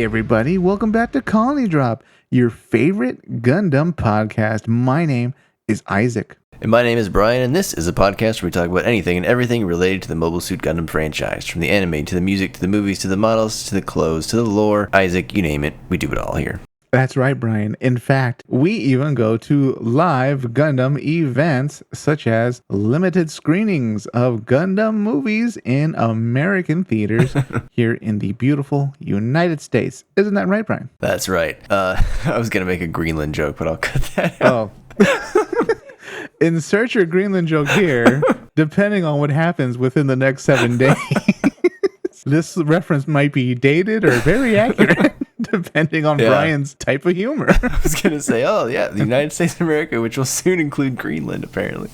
Hey everybody, welcome back to Colony Drop, your favorite Gundam podcast. My name is Isaac. And my name is Brian, and this is a podcast where we talk about anything and everything related to the Mobile Suit Gundam franchise. From the anime, to the music, to the movies, to the models, to the clothes, to the lore. Isaac, you name it, we do it all here. That's right, Brian. In fact, we even go to live Gundam events, such as limited screenings of Gundam movies in American theaters here in the beautiful United States. Isn't that right, Brian? That's right. I was going to make a Greenland joke, but I'll cut that out. Oh. Insert your Greenland joke here, depending on what happens within the next 7 days. This reference might be dated or very accurate, depending on Brian's type of humor. I was going to say, the United States of America, which will soon include Greenland, apparently.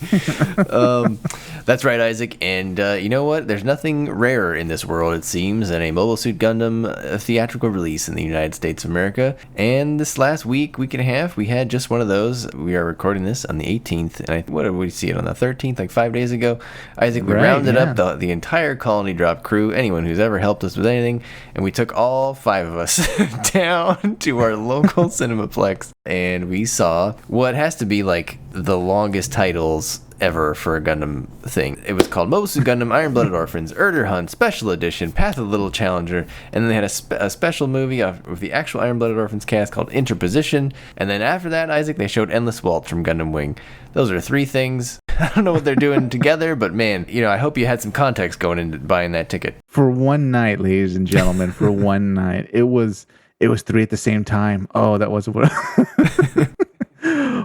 That's right, Isaac. And you know what? There's nothing rarer in this world, it seems, than a Mobile Suit Gundam theatrical release in the United States of America. And this last week and a half, we had just one of those. We are recording this on the 18th. And what did we see it on the 13th, like 5 days ago? Isaac, we rounded up the entire Colony Drop crew, anyone who's ever helped us with anything, and we took all 5 of us down to our local Cinemaplex, and we saw what has to be like the longest titles ever for a Gundam thing. It was called Mobile Suit Gundam Iron-Blooded Orphans, Urdr-Hunt Special Edition, Path of the Little Challenger, and then they had a special movie with the actual Iron-Blooded Orphans cast called Interposition, and then after that, Isaac, they showed Endless Waltz from Gundam Wing. Those are 3 things. I don't know what they're doing together, but man, I hope you had some context going into buying that ticket. For one night, ladies and gentlemen, for one night. It was 3 at the same time. Oh, that was what.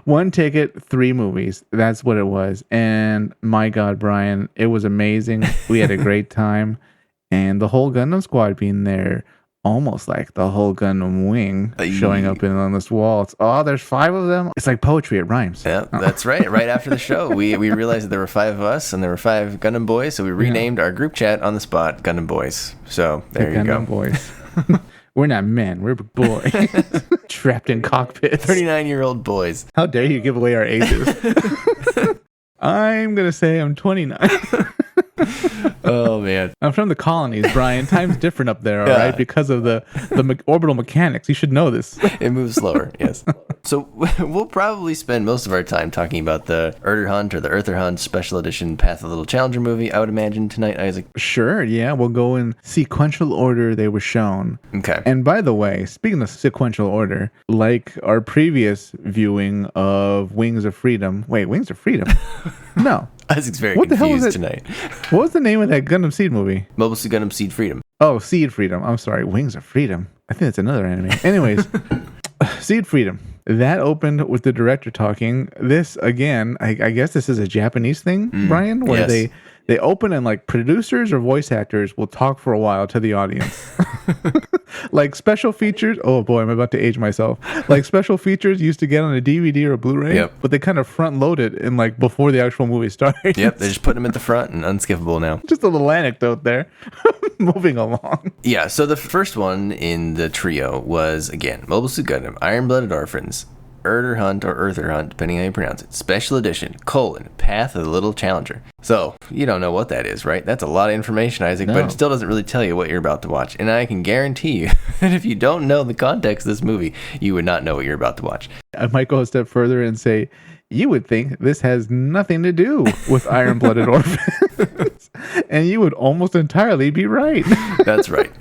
One ticket, 3 movies. That's what it was. And my God, Brian, it was amazing. We had a great time. And the whole Gundam squad being there, almost like the whole Gundam Wing showing up in Endless Waltz. Oh, there's 5 of them. It's like poetry. It rhymes. Yeah, that's right. Right after the show, we realized that there were 5 of us and there were 5 Gundam boys. So we renamed our group chat on the spot Gundam Boys. So there you go. Gundam Boys. We're not men. We're boys. Trapped in cockpits. 39-year-old boys. How dare you give away our ages? I'm going to say I'm 29. Oh, man. I'm from the colonies, Brian. Time's different up there, all right? Because of the orbital mechanics. You should know this. It moves slower, yes. So we'll probably spend most of our time talking about the Urdr-Hunt or the Urdr-Hunt Special Edition Path of the Little Challenger movie, I would imagine, tonight, Isaac. Sure, yeah. We'll go in sequential order they were shown. Okay. And by the way, speaking of sequential order, like our previous viewing of Wings of Freedom. Wait, Wings of Freedom? No. Isaac's very confused tonight. What was the name of that Gundam Seed movie? Mobile Suit Gundam Seed Freedom. Oh, Seed Freedom. I'm sorry. Wings of Freedom. I think that's another anime. Anyways, Seed Freedom. That opened with the director talking. This, again, I guess this is a Japanese thing, Brian, where they open and like producers or voice actors will talk for a while to the audience. Like special features. Oh boy, I'm about to age myself. Like special features used to get on a DVD or a Blu-ray, but they kind of front load it in like before the actual movie starts. Yep, they just put them at the front and unskippable now. Just a little anecdote there. Moving along. Yeah, so the first one in the trio was, again, Mobile Suit Gundam, Iron-Blooded Orphans, Urdr-Hunt or Urdr-Hunt, depending on how you pronounce it, Special Edition, Path of the Little Challenger. So, you don't know what that is, right? That's a lot of information, Isaac, but it still doesn't really tell you what you're about to watch. And I can guarantee you that if you don't know the context of this movie, you would not know what you're about to watch. I might go a step further and say, you would think this has nothing to do with Iron-Blooded Orphans. And you would almost entirely be right. That's right.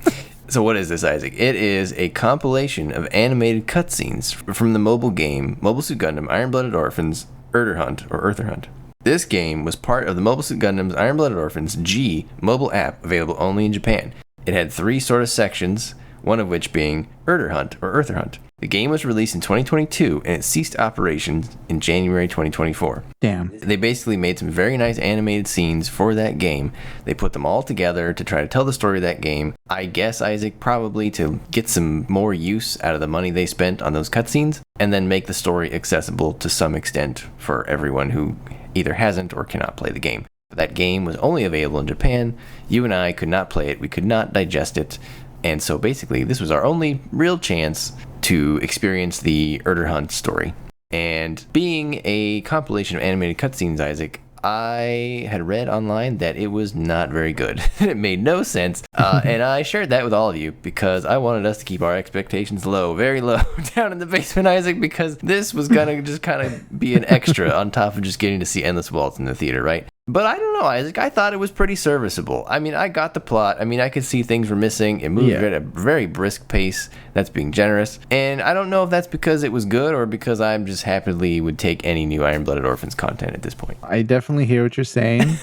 So what is this, Isaac? It is a compilation of animated cutscenes from the mobile game Mobile Suit Gundam Iron-Blooded Orphans Urdr-Hunt or Urdr-Hunt. This game was part of the Mobile Suit Gundam's Iron-Blooded Orphans G mobile app, available only in Japan. It had 3 sort of sections, one of which being Urdr-Hunt or Urdr-Hunt. The game was released in 2022 and it ceased operations in January 2024. Damn. They basically made some very nice animated scenes for that game. They put them all together to try to tell the story of that game. I guess, Isaac, probably to get some more use out of the money they spent on those cutscenes, and then make the story accessible to some extent for everyone who either hasn't or cannot play the game. That game was only available in Japan. You and I could not play it. We could not digest it. And so basically, this was our only real chance to experience the Urdr-Hunt story. And being a compilation of animated cutscenes, Isaac, I had read online that it was not very good. It made no sense. And I shared that with all of you because I wanted us to keep our expectations low, very low, down in the basement, Isaac, because this was going to just kind of be an extra on top of just getting to see Endless Waltz in the theater, right? But I don't know, Isaac. I thought it was pretty serviceable. I mean, I got the plot. I mean, I could see things were missing. It moved at a very brisk pace. That's being generous. And I don't know if that's because it was good or because I'm just happily would take any new Iron-Blooded Orphans content at this point. I definitely hear what you're saying.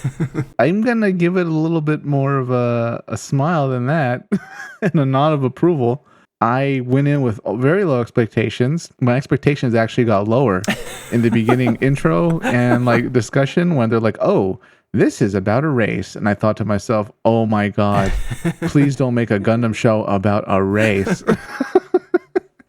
I'm going to give it a little bit more of a smile than that and a nod of approval. I went in with very low expectations. My expectations actually got lower in the beginning intro and like discussion when they're like, oh, this is about a race. And I thought to myself, oh my God, please don't make a Gundam show about a race.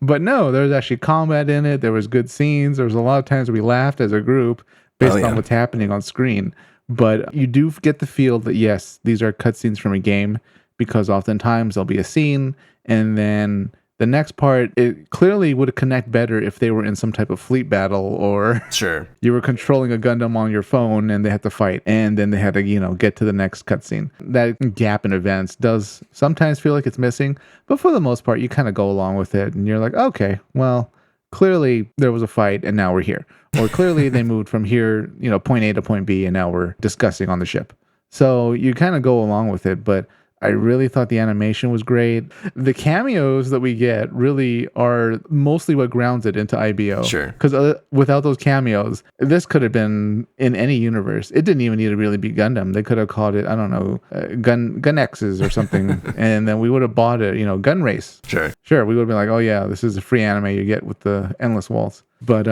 But no, there was actually combat in it. There was good scenes. There was a lot of times we laughed as a group based on what's happening on screen. But you do get the feel that, yes, these are cutscenes from a game because oftentimes there'll be a scene and then the next part, it clearly would connect better if they were in some type of fleet battle or you were controlling a Gundam on your phone and they had to fight and then they had to, get to the next cutscene. That gap in events does sometimes feel like it's missing, but for the most part, you kind of go along with it and you're like, okay, well, clearly there was a fight and now we're here. Or clearly they moved from here, point A to point B and now we're discussing on the ship. So you kind of go along with it, but I really thought the animation was great. The cameos that we get really are mostly what grounds it into IBO. Sure. Because without those cameos, this could have been in any universe. It didn't even need to really be Gundam. They could have called it, I don't know, Gun X's or something. And then we would have bought it, Gun Race. Sure. Sure. We would have been like, oh yeah, this is a free anime you get with the Endless Waltz. But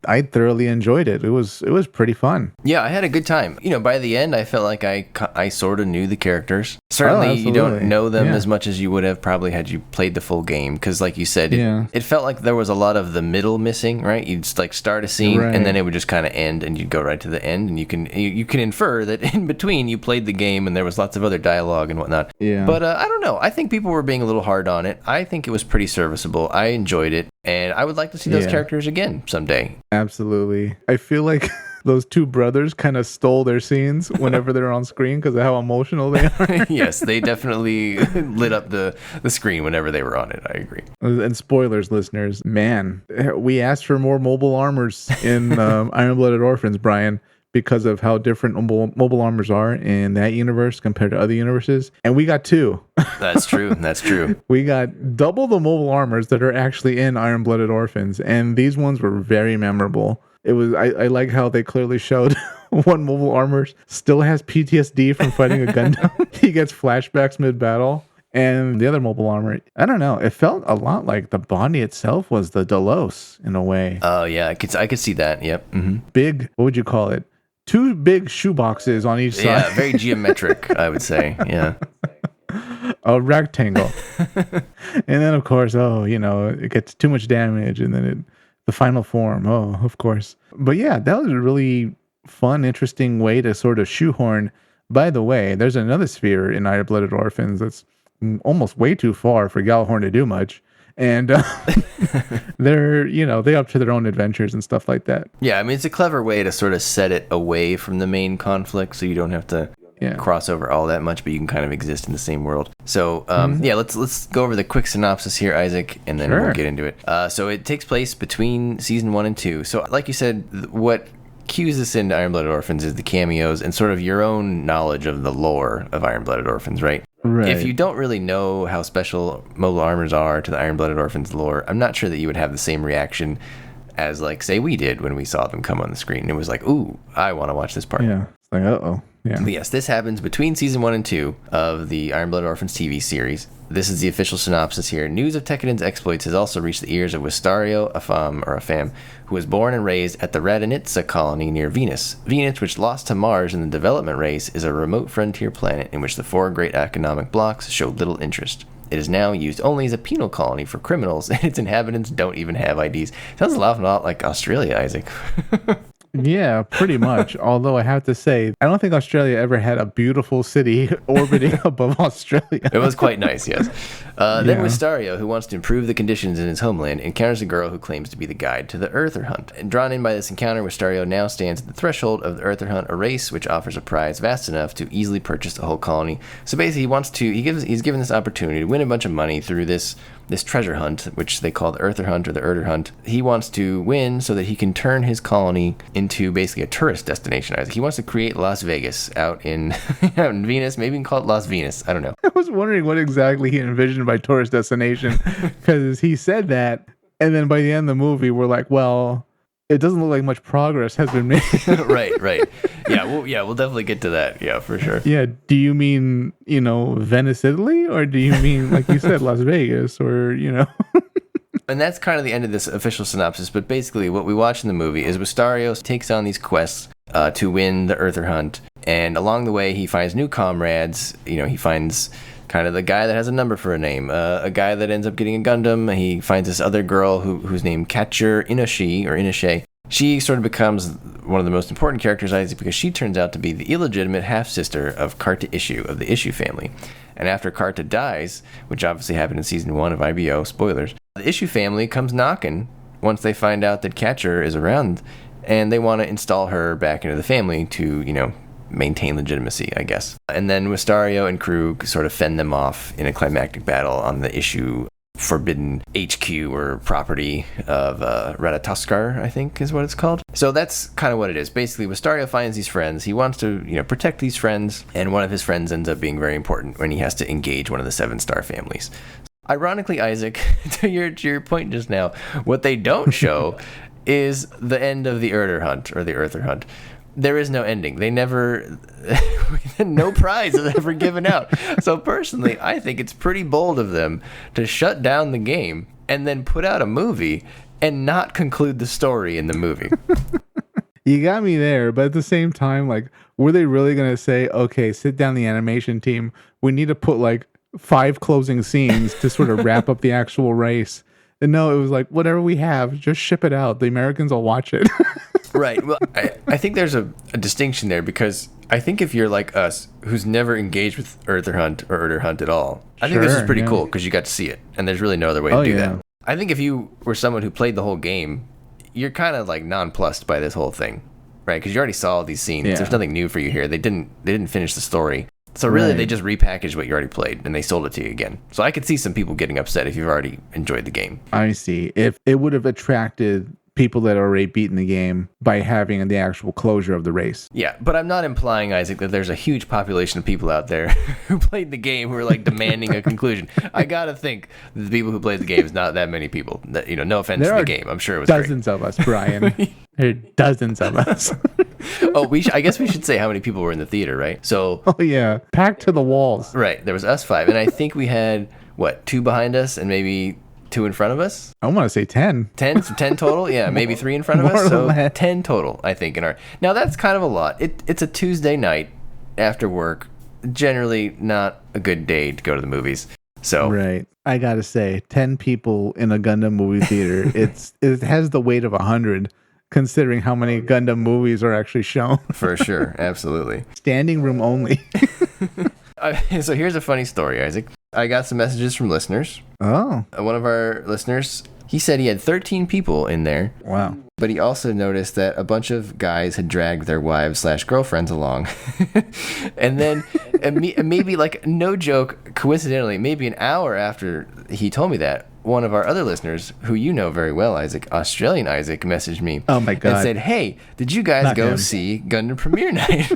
I thoroughly enjoyed it. It was pretty fun. Yeah, I had a good time. By the end, I felt like I sort of knew the characters. Certainly, you don't know them as much as you would have probably had you played the full game. Because like you said, it felt like there was a lot of the middle missing, right? You'd like start a scene and then it would just kind of end and you'd go right to the end. And you can infer that in between you played the game and there was lots of other dialogue and whatnot. Yeah. But I don't know. I think people were being a little hard on it. I think it was pretty serviceable. I enjoyed it. And I would like to see those characters again someday. Absolutely. I feel like those two brothers kind of stole their scenes whenever they're on screen because of how emotional they are. Yes, they definitely lit up the screen whenever they were on it. I agree. And spoilers, listeners. Man, we asked for more mobile armors in Iron-Blooded Orphans, Brian, because of how different mobile armors are in that universe compared to other universes. And we got two. That's true. That's true. We got double the mobile armors that are actually in Iron-Blooded Orphans. And these ones were very memorable. It was I like how they clearly showed one mobile armor still has PTSD from fighting a Gundam. He gets flashbacks mid-battle. And the other mobile armor, I don't know. It felt a lot like the body itself was the Delos in a way. Oh, yeah. I could see that. Yep. Mm-hmm. Big, what would you call it? Two big shoeboxes on each side. Yeah, very geometric, I would say. Yeah. A rectangle. And then, of course, it gets too much damage. And then the final form. Oh, of course. But yeah, that was a really fun, interesting way to sort of shoehorn. By the way, there's another sphere in Iron-Blooded Orphans that's almost way too far for Gjallarhorn to do much. And they up to their own adventures and stuff like that. Yeah, I mean, it's a clever way to sort of set it away from the main conflict so you don't have to cross over all that much, but you can kind of exist in the same world. So, let's go over the quick synopsis here, Isaac, and then we'll get into it. So it takes place between season 1 and 2. So like you said, what cues us into Iron-Blooded Orphans is the cameos and sort of your own knowledge of the lore of Iron-Blooded Orphans, right? Right. If you don't really know how special mobile armors are to the Iron-Blooded Orphans lore, I'm not sure that you would have the same reaction as, like, say we did when we saw them come on the screen. It was like, ooh, I want to watch this part. Yeah, it's like, uh-oh. Yeah. But yes, this happens between season 1 and 2 of the Iron-Blooded Orphans TV series. This is the official synopsis here. News of Tekkadan's exploits has also reached the ears of Wistario Afam, who was born and raised at the Radonitsa colony near Venus. Venus, which lost to Mars in the development race, is a remote frontier planet in which the 4 great economic blocks show little interest. It is now used only as a penal colony for criminals, and its inhabitants don't even have IDs. Sounds a lot like Australia, Isaac. Yeah, pretty much. Although I have to say, I don't think Australia ever had a beautiful city orbiting above Australia. It was quite nice, yes. Then Yeah. Wistario, who wants to improve the conditions in his homeland, encounters a girl who claims to be the guide to the Urdr-Hunt. And drawn in by this encounter, Wistario now stands at the threshold of the Urdr-Hunt, a race which offers a prize vast enough to easily purchase a whole colony. So basically, he's given this opportunity to win a bunch of money through this treasure hunt, which they call the Urdr-Hunt or the Urdr-Hunt. He wants to win so that he can turn his colony into basically a tourist destination. He wants to create Las Vegas out in out in Venus. Maybe we can call it Las Venus. I don't know. I was wondering what exactly he envisioned by tourist destination, because he said that, and then by the end of the movie, we're like, well, it doesn't look like much progress has been made. Right. Yeah, we'll definitely get to that. Yeah, for sure. Yeah. Do you mean, Venice, Italy? Or do you mean, like you said, Las Vegas? Or, And that's kind of the end of this official synopsis. But basically, what we watch in the movie is Wistario takes on these quests to win the Urdr-Hunt. And along the way, he finds new comrades. He finds kind of the guy that has a number for a name, a guy that ends up getting a Gundam. He finds this other girl who's named Catcher Inoshe. She sort of becomes one of the most important characters, Isaac, because she turns out to be the illegitimate half-sister of Carta Issue of the Issue family. And after Carta dies, which obviously happened in season 1 of IBO, spoilers, the Issue family comes knocking once they find out that Catcher is around, and they want to install her back into the family to, maintain legitimacy, I guess. And then Wistario and crew sort of fend them off in a climactic battle on the Issue forbidden HQ or property of Ratatoskar, I think is what it's called. So that's kind of what it is. Basically, Wistario finds these friends. He wants to, protect these friends, and one of his friends ends up being very important when he has to engage one of the 7-star families. Ironically, Isaac, to your point just now, what they don't show is the end of the Urdr-Hunt or the Urdr-Hunt. There is no ending. They never, no prize is ever given out. So personally, I think it's pretty bold of them to shut down the game and then put out a movie and not conclude the story in the movie. You got me there, but at the same time, like, were they really going to say, okay, sit down the animation team, we need to put like 5 closing scenes to sort of wrap up the actual race? And no, it was like, whatever we have, just ship it out. The Americans will watch it. Right. Well, I think there's a distinction there, because I think if you're like us, who's never engaged with Urdr-Hunt or Urdr-Hunt at all, I think this is pretty cool because you got to see it, and there's really no other way to do that. I think if you were someone who played the whole game, you're kind of like nonplussed by this whole thing, right? Because you already saw all these scenes. Yeah. There's nothing new for you here. They didn't finish the story. So really, they just repackaged what you already played, and they sold it to you again. So I could see some people getting upset if you've already enjoyed the game. I see. If it would have attracted people that already beaten the game by having the actual closure of the race. Yeah, but I'm not implying, Isaac, that there's a huge population of people out there who played the game who are like demanding a conclusion. I gotta think the people who played the game is not that many people. That, no offense to the game, I'm sure it was dozens of us, Brian. There are dozens of us. Oh, I guess we should say how many people were in the theater, right? So. Oh yeah, packed to the walls. Right, there was us 5, and I think we had 2 behind us and maybe 2 in front of us. I want to say 10. 10, so 10 total. Yeah, maybe 3 in front of us. So 10 total, I think. Now that's kind of a lot. It's a Tuesday night after work. Generally, not a good day to go to the movies. So right, I gotta say, 10 people in a Gundam movie theater. it has the weight of 100. Considering how many Gundam movies are actually shown. For sure, absolutely. Standing room only. So here's a funny story, Isaac. I got some messages from listeners. Oh. One of our listeners, he said he had 13 people in there. Wow. But he also noticed that a bunch of guys had dragged their wives/girlfriends along. And then maybe, like, no joke, coincidentally, maybe an hour after he told me that, one of our other listeners, who you know very well, Isaac, Australian Isaac, messaged me. Oh my God. And said, hey, did you guys go see Gundam Premiere Night?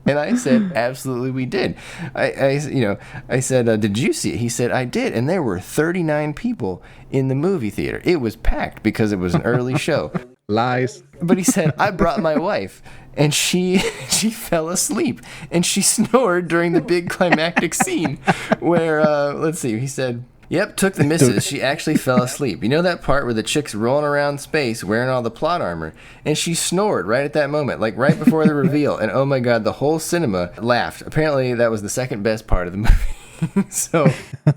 And I said, absolutely, we did. I said, did you see it? He said, I did. And there were 39 people in the movie theater. It was packed because it was an early show. Lies. But he said, I brought my wife, and she fell asleep, and she snored during the big climactic scene where, let's see, he said, yep, took the missus. She actually fell asleep. You know that part where the chick's rolling around space wearing all the plot armor? And she snored right at that moment, like right before the reveal. And oh my God, the whole cinema laughed. Apparently that was the second best part of the movie. So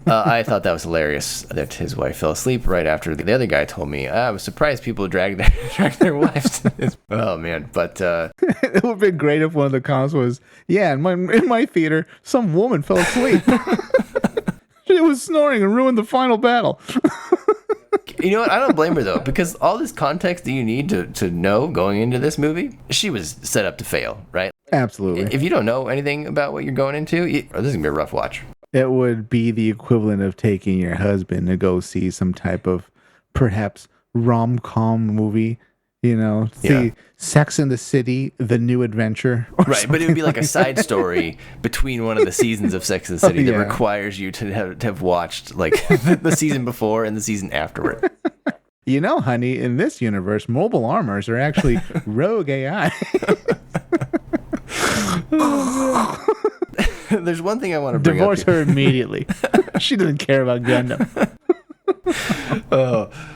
I thought that was hilarious that his wife fell asleep right after the other guy told me. I was surprised people drag their wives to this. Oh man, but It would have been great if one of the comments was, yeah, in my theater, some woman fell asleep. She was snoring and ruined the final battle. you know what? I don't blame her though, because all this context that you need to know going into this movie, she was set up to fail, right? Absolutely. If you don't know anything about what you're going into, this is gonna be a rough watch. It would be the equivalent of taking your husband to go see some type of perhaps rom-com movie, see Sex in the City, The New Adventure. Right, but it would be like a side story between one of the seasons of Sex and the City that requires you to have watched like the season before and the season afterward. Honey, in this universe, mobile armors are actually rogue AI. There's one thing I want to bring Divorce up here. her immediately. She doesn't care about Gundam.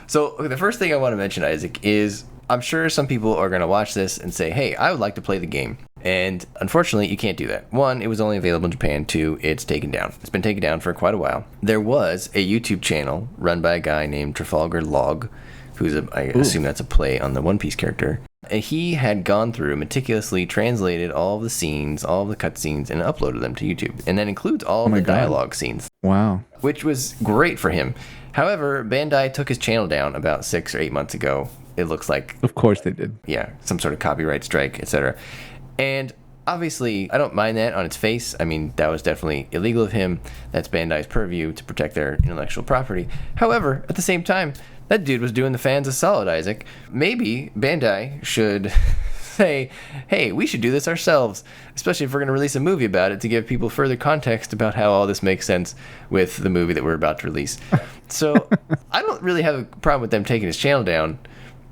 So the first thing I want to mention, Isaac, is I'm sure some people are going to watch this and say, hey, I would like to play the game. And unfortunately, you can't do that. One, it was only available in Japan. Two, it's taken down. It's been taken down for quite a while. There was a YouTube channel run by a guy named Trafalgar Log, who's I assume that's a play on the One Piece character. And he had gone through, meticulously translated all of the scenes, all of the cutscenes, and uploaded them to YouTube. And that includes all of the dialogue scenes. Wow. Which was great for him. However, Bandai took his channel down about 6 or 8 months ago. It looks like. Of course they did. Yeah, some sort of copyright strike, etc. And obviously, I don't mind that on its face. I mean, that was definitely illegal of him. That's Bandai's purview to protect their intellectual property. However, at the same time, that dude was doing the fans a solid, Isaac. Maybe Bandai should say, hey, we should do this ourselves, especially if we're going to release a movie about it to give people further context about how all this makes sense with the movie that we're about to release. So I don't really have a problem with them taking his channel down.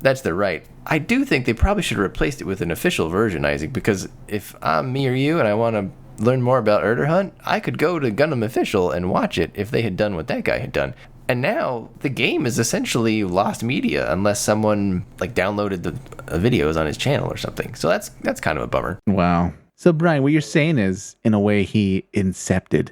That's their right. I do think they probably should have replaced it with an official version, Isaac, because if I'm me or you and I want to learn more about Urdr-Hunt, I could go to Gundam Official and watch it if they had done what that guy had done. And now the game is essentially lost media unless someone like downloaded the videos on his channel or something. So that's kind of a bummer. Wow. So Brian, what you're saying is, in a way, he incepted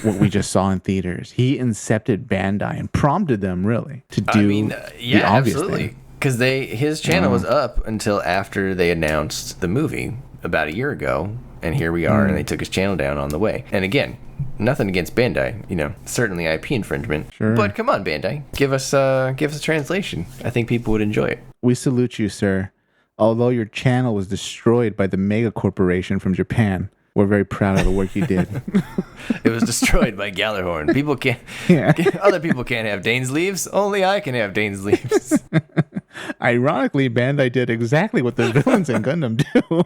what we just saw in theaters. He incepted Bandai and prompted them really to do the obvious absolutely. thing. Because his channel was up until after they announced the movie about a year ago, and here we are, and they took his channel down on the way. And again, nothing against Bandai, certainly IP infringement. Sure. But come on, Bandai, give us a translation. I think people would enjoy it. We salute you, sir. Although your channel was destroyed by the mega corporation from Japan, we're very proud of the work you did. It was destroyed by Gallarhorn. People can't. Other people can't have Dane's leaves. Only I can have Dane's leaves. Ironically, Bandai did exactly what the villains in Gundam do.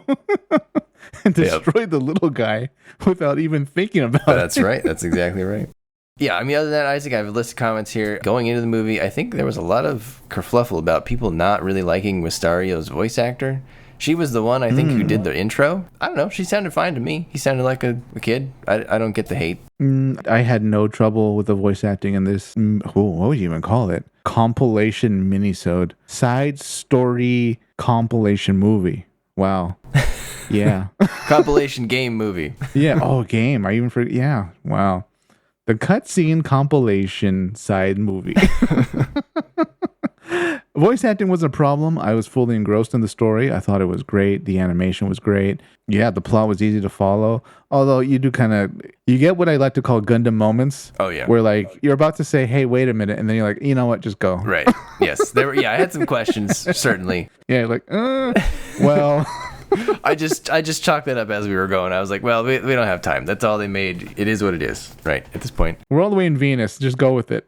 And destroyed the little guy without even thinking about it. That's right. That's exactly right. Yeah, I mean, other than that, Isaac, I have a list of comments here. Going into the movie, I think there was a lot of kerfluffle about people not really liking Wistario's voice actor. She was the one, I think, who did the intro. I don't know. She sounded fine to me. He sounded like a kid. I don't get the hate. I had no trouble with the voice acting in this. What would you even call it? Compilation minisode. Side story compilation movie. Wow. Yeah. Compilation game movie. Yeah. Oh, game. I even forget. Yeah. Wow. The cutscene compilation side movie. Voice acting was a problem. I was fully engrossed in the story. I thought it was great. The animation was great. Yeah, the plot was easy to follow. Although you do you get what I like to call Gundam moments. Oh, yeah. Where like you're about to say, hey, wait a minute. And then you're like, you know what? Just go. Right. Yes. I had some questions, certainly. Yeah, like, well. I just chalked that up as we were going. I was like, well, we don't have time. That's all they made. It is what it is, right, at this point. We're all the way in Venus. Just go with it.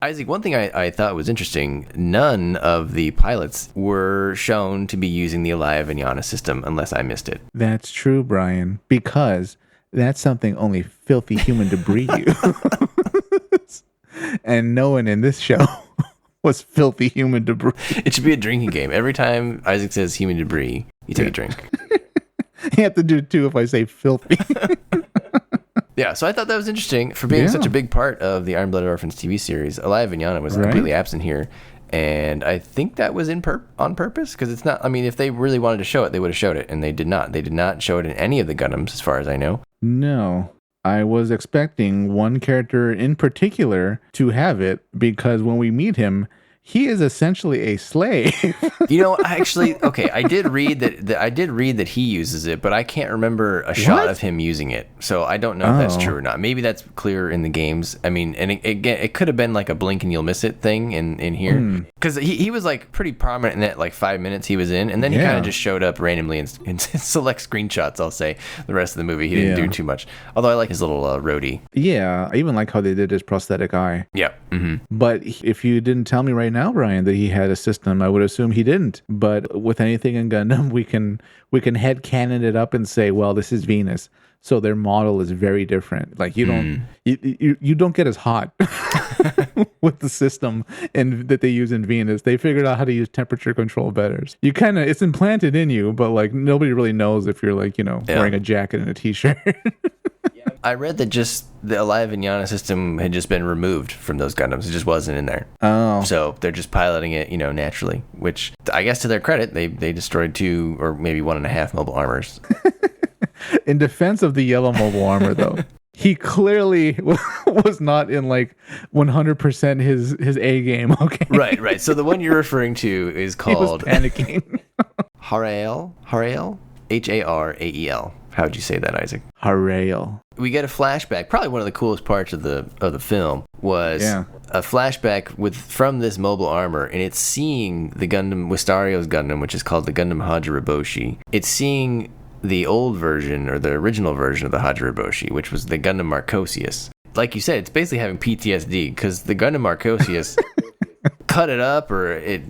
Isaac, one thing I thought was interesting, none of the pilots were shown to be using the Elia Vignana system, unless I missed it. That's true, Brian, because that's something only filthy human debris use. And no one in this show was filthy human debris. It should be a drinking game. Every time Isaac says human debris, you take a drink. You have to do it too if I say filthy. Yeah, so I thought that was interesting for being such a big part of the Iron-Blooded Orphans TV series. Elia Vignana was completely absent here, and I think that was on purpose, because it's not, I mean, if they really wanted to show it, they would have showed it, and they did not. They did not show it in any of the Gundams, as far as I know. No. I was expecting one character in particular to have it, because when we meet him, he is essentially a slave. You know, okay, I did read that he uses it, but I can't remember a shot of him using it. So I don't know if that's true or not. Maybe that's clear in the games. I mean, and again, it could have been like a blink and you'll miss it thing in here. Because he was like pretty prominent in that like 5 minutes he was in, and then he kind of just showed up randomly in select screenshots, I'll say. The rest of the movie, he didn't do too much. Although I like his little roadie. Yeah, I even like how they did his prosthetic eye. Yeah. But if you didn't tell me right now, Brian, that he had a system, I would assume he didn't. But with anything in Gundam, we can headcanon it up and say, well, this is Venus, so their model is very different. Like you don't get as hot with the system and that they use in Venus. They figured out how to use temperature control better. You kind of, it's implanted in you, but like nobody really knows if you're like, wearing a jacket and a t-shirt. I read that just the Elia Vignana system had just been removed from those Gundams. It just wasn't in there. Oh. So they're just piloting it, naturally, which I guess to their credit, they destroyed 2 or maybe 1.5 mobile armors. In defense of the yellow mobile armor, though, he clearly was not in like 100% his A game. Okay. Right. So the one you're referring to is called... He was panicking. Harael? Harael? How would you say that, Isaac? Harael. We get a flashback. Probably one of the coolest parts of the film was a flashback from this mobile armor, and it's seeing the Gundam, Wistario's Gundam, which is called the Gundam Hajiriboshi. It's seeing the old version or the original version of the Hajiriboshi, which was the Gundam Marcosius. Like you said, it's basically having PTSD because the Gundam Marcosius cut it up or it,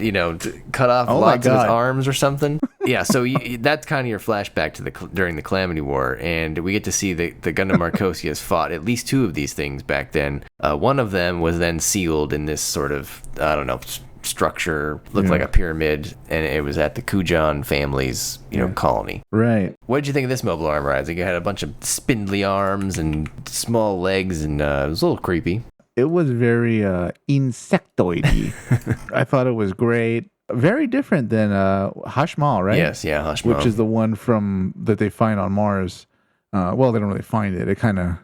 cut off lots of its arms or something. Yeah, so that's kind of your flashback to during the Calamity War, and we get to see the Gundam Marcosius fought at least 2 of these things back then. One of them was then sealed in this sort of, I don't know, structure, looked like a pyramid, and it was at the Kujan family's, colony. Right. What did you think of this mobile armor, Isaac? It had a bunch of spindly arms and small legs, and it was a little creepy. It was very insectoidy. I thought it was great. Very different than Hashmal, right? Yes, yeah, Hashmal. Which is the one that they find on Mars. Well, they don't really find it. It kind of...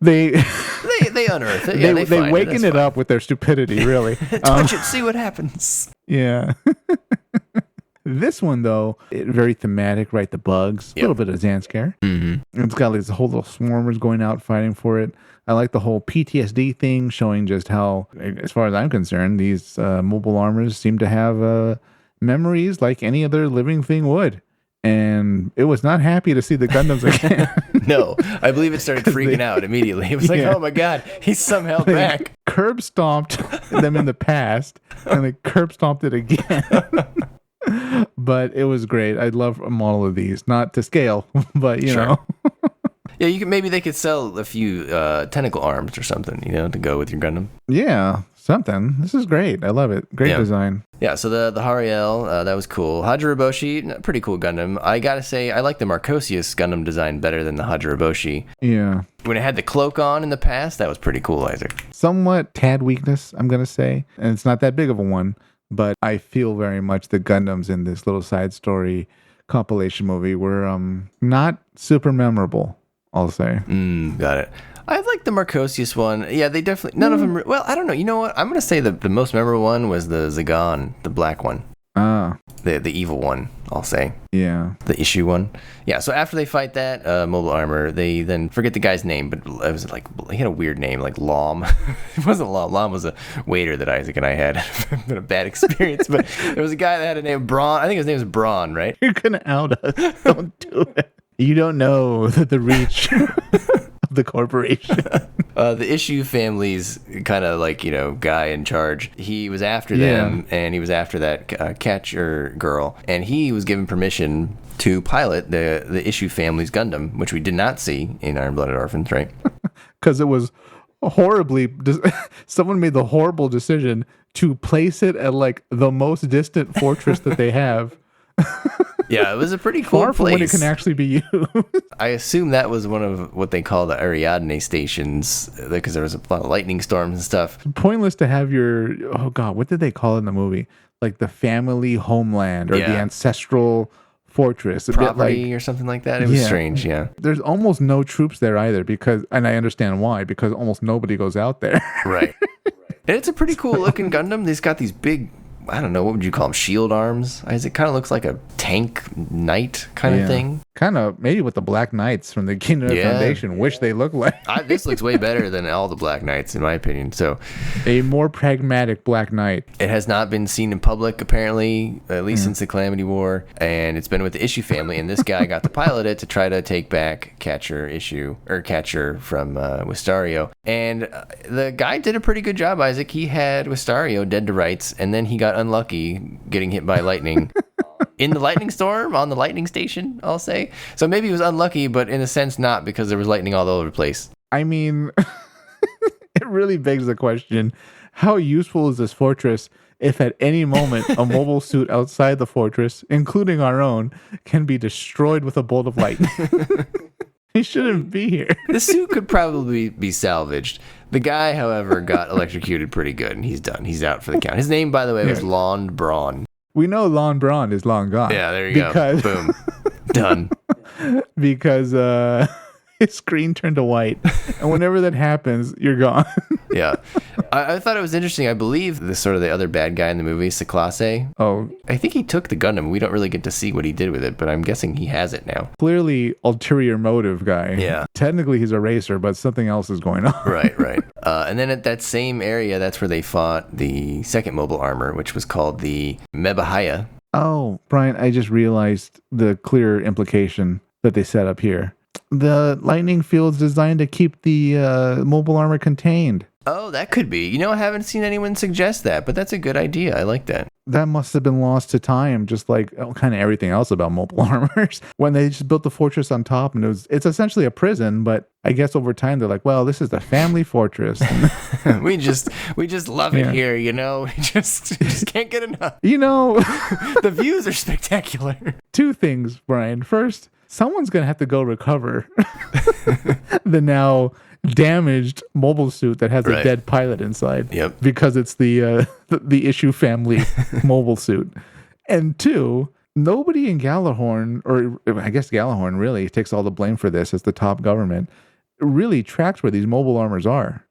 They unearth it. Yeah, they waken it up with their stupidity, really. Touch it, see what happens. Yeah. This one, though, very thematic, right? The bugs, a little bit of Zanskar. Mm-hmm. It's got these whole little swarmers going out fighting for it. I like the whole PTSD thing, showing just how, as far as I'm concerned, these mobile armors seem to have memories like any other living thing would. And it was not happy to see the Gundams again. No, I believe it started freaking out immediately. It was like, oh my God, he's somehow back. Curb stomped them in the past, and they curb stomped it again. But it was great. I'd love a model of these, not to scale, but you know. Yeah, maybe they could sell a few tentacle arms or something, to go with your Gundam. Yeah, something. This is great. I love it. Great design. Yeah, so the Hariel, that was cool. Hajiriboshi, pretty cool Gundam. I gotta say, I like the Marcosius Gundam design better than the Hajiriboshi. Yeah. When it had the cloak on in the past, that was pretty cool, Isaac. Somewhat tad weakness, I'm gonna say. And it's not that big of a one, but I feel very much the Gundams in this little side story compilation movie were not super memorable, I'll say. Got it. I like the Marcosius one. Yeah, they definitely... None of them... Well, I don't know. You know what? I'm going to say the most memorable one was the Zagan, the black one. Ah. The evil one, I'll say. Yeah. The issue one. Yeah, so after they fight that mobile armor, they then... Forget the guy's name, but it was like... He had a weird name, like Lom. It wasn't Lom. Lom was a waiter that Isaac and I had. Been a bad experience, but there was a guy that had a name, Braun. I think his name was Braun, right? You're going to out us. Don't do it. You don't know the reach... the corporation. The issue family's kind of like, guy in charge. He was after them, and he was after that catcher girl, and he was given permission to pilot the issue family's Gundam, which we did not see in Iron-Blooded Orphans, right? Because it was horribly... someone made the horrible decision to place it at like the most distant fortress that they have. Yeah, it was a pretty cool place. Far from when it can actually be used. I assume that was one of what they call the Ariadne stations, because there was a lot of lightning storms and stuff. It's pointless to have your... Oh, God, what did they call it in the movie? Like the family homeland or the ancestral fortress. Property or something like that. It was strange, yeah. There's almost no troops there either because... And I understand why, because almost nobody goes out there. Right. And it's a pretty cool looking Gundam. He's got these big, I don't know, what would you call them? Shield arms? It kind of looks like a tank knight kind of thing. Kind of maybe with the Black Knights from the Kingdom Foundation, which they look like. This looks way better than all the Black Knights, in my opinion. So, a more pragmatic Black Knight. It has not been seen in public, apparently, at least since the Calamity War, and it's been with the Issue family. And this guy got to pilot it to try to take back Catcher from Wistario. And the guy did a pretty good job, Isaac. He had Wistario dead to rights, and then he got unlucky getting hit by lightning. In the lightning storm on the lightning station, I'll say. So maybe he was unlucky, but in a sense not, because there was lightning all over the place. I mean, it really begs the question, how useful is this fortress if at any moment a mobile suit outside the fortress, including our own, can be destroyed with a bolt of lightning? He shouldn't be here. The suit could probably be salvaged. The guy, however, got electrocuted pretty good, and he's done. He's out for the count. His name, by the way, was Lon Braun. We know Lon Braun is long gone. Yeah, there you go. Boom. Done. Because his screen turned to white. And whenever that happens, you're gone. Yeah. I thought it was interesting. I believe the other bad guy in the movie, Cyclasse. Oh. I think he took the Gundam. We don't really get to see what he did with it, but I'm guessing he has it now. Clearly ulterior motive guy. Yeah. Technically he's a racer, but something else is going on. Right. And then at that same area, that's where they fought the second mobile armor, which was called the Mebahaya. Oh, Brian, I just realized the clear implication that they set up here. The lightning field's designed to keep the mobile armor contained. Oh, that could be. I haven't seen anyone suggest that, but that's a good idea. I like that. That must have been lost to time, just like kind of everything else about mobile armors. When they just built the fortress on top, and it's essentially a prison, but I guess over time they're like, well, this is the family fortress. we just love it here, We just can't get enough. The views are spectacular. Two things, Brian. First, someone's going to have to go recover the now damaged mobile suit that has a dead pilot inside. Yep. Because it's the Issue family mobile suit. And two, nobody in Gjallarhorn, or I guess Gjallarhorn really takes all the blame for this as the top government, really tracks where these mobile armors are,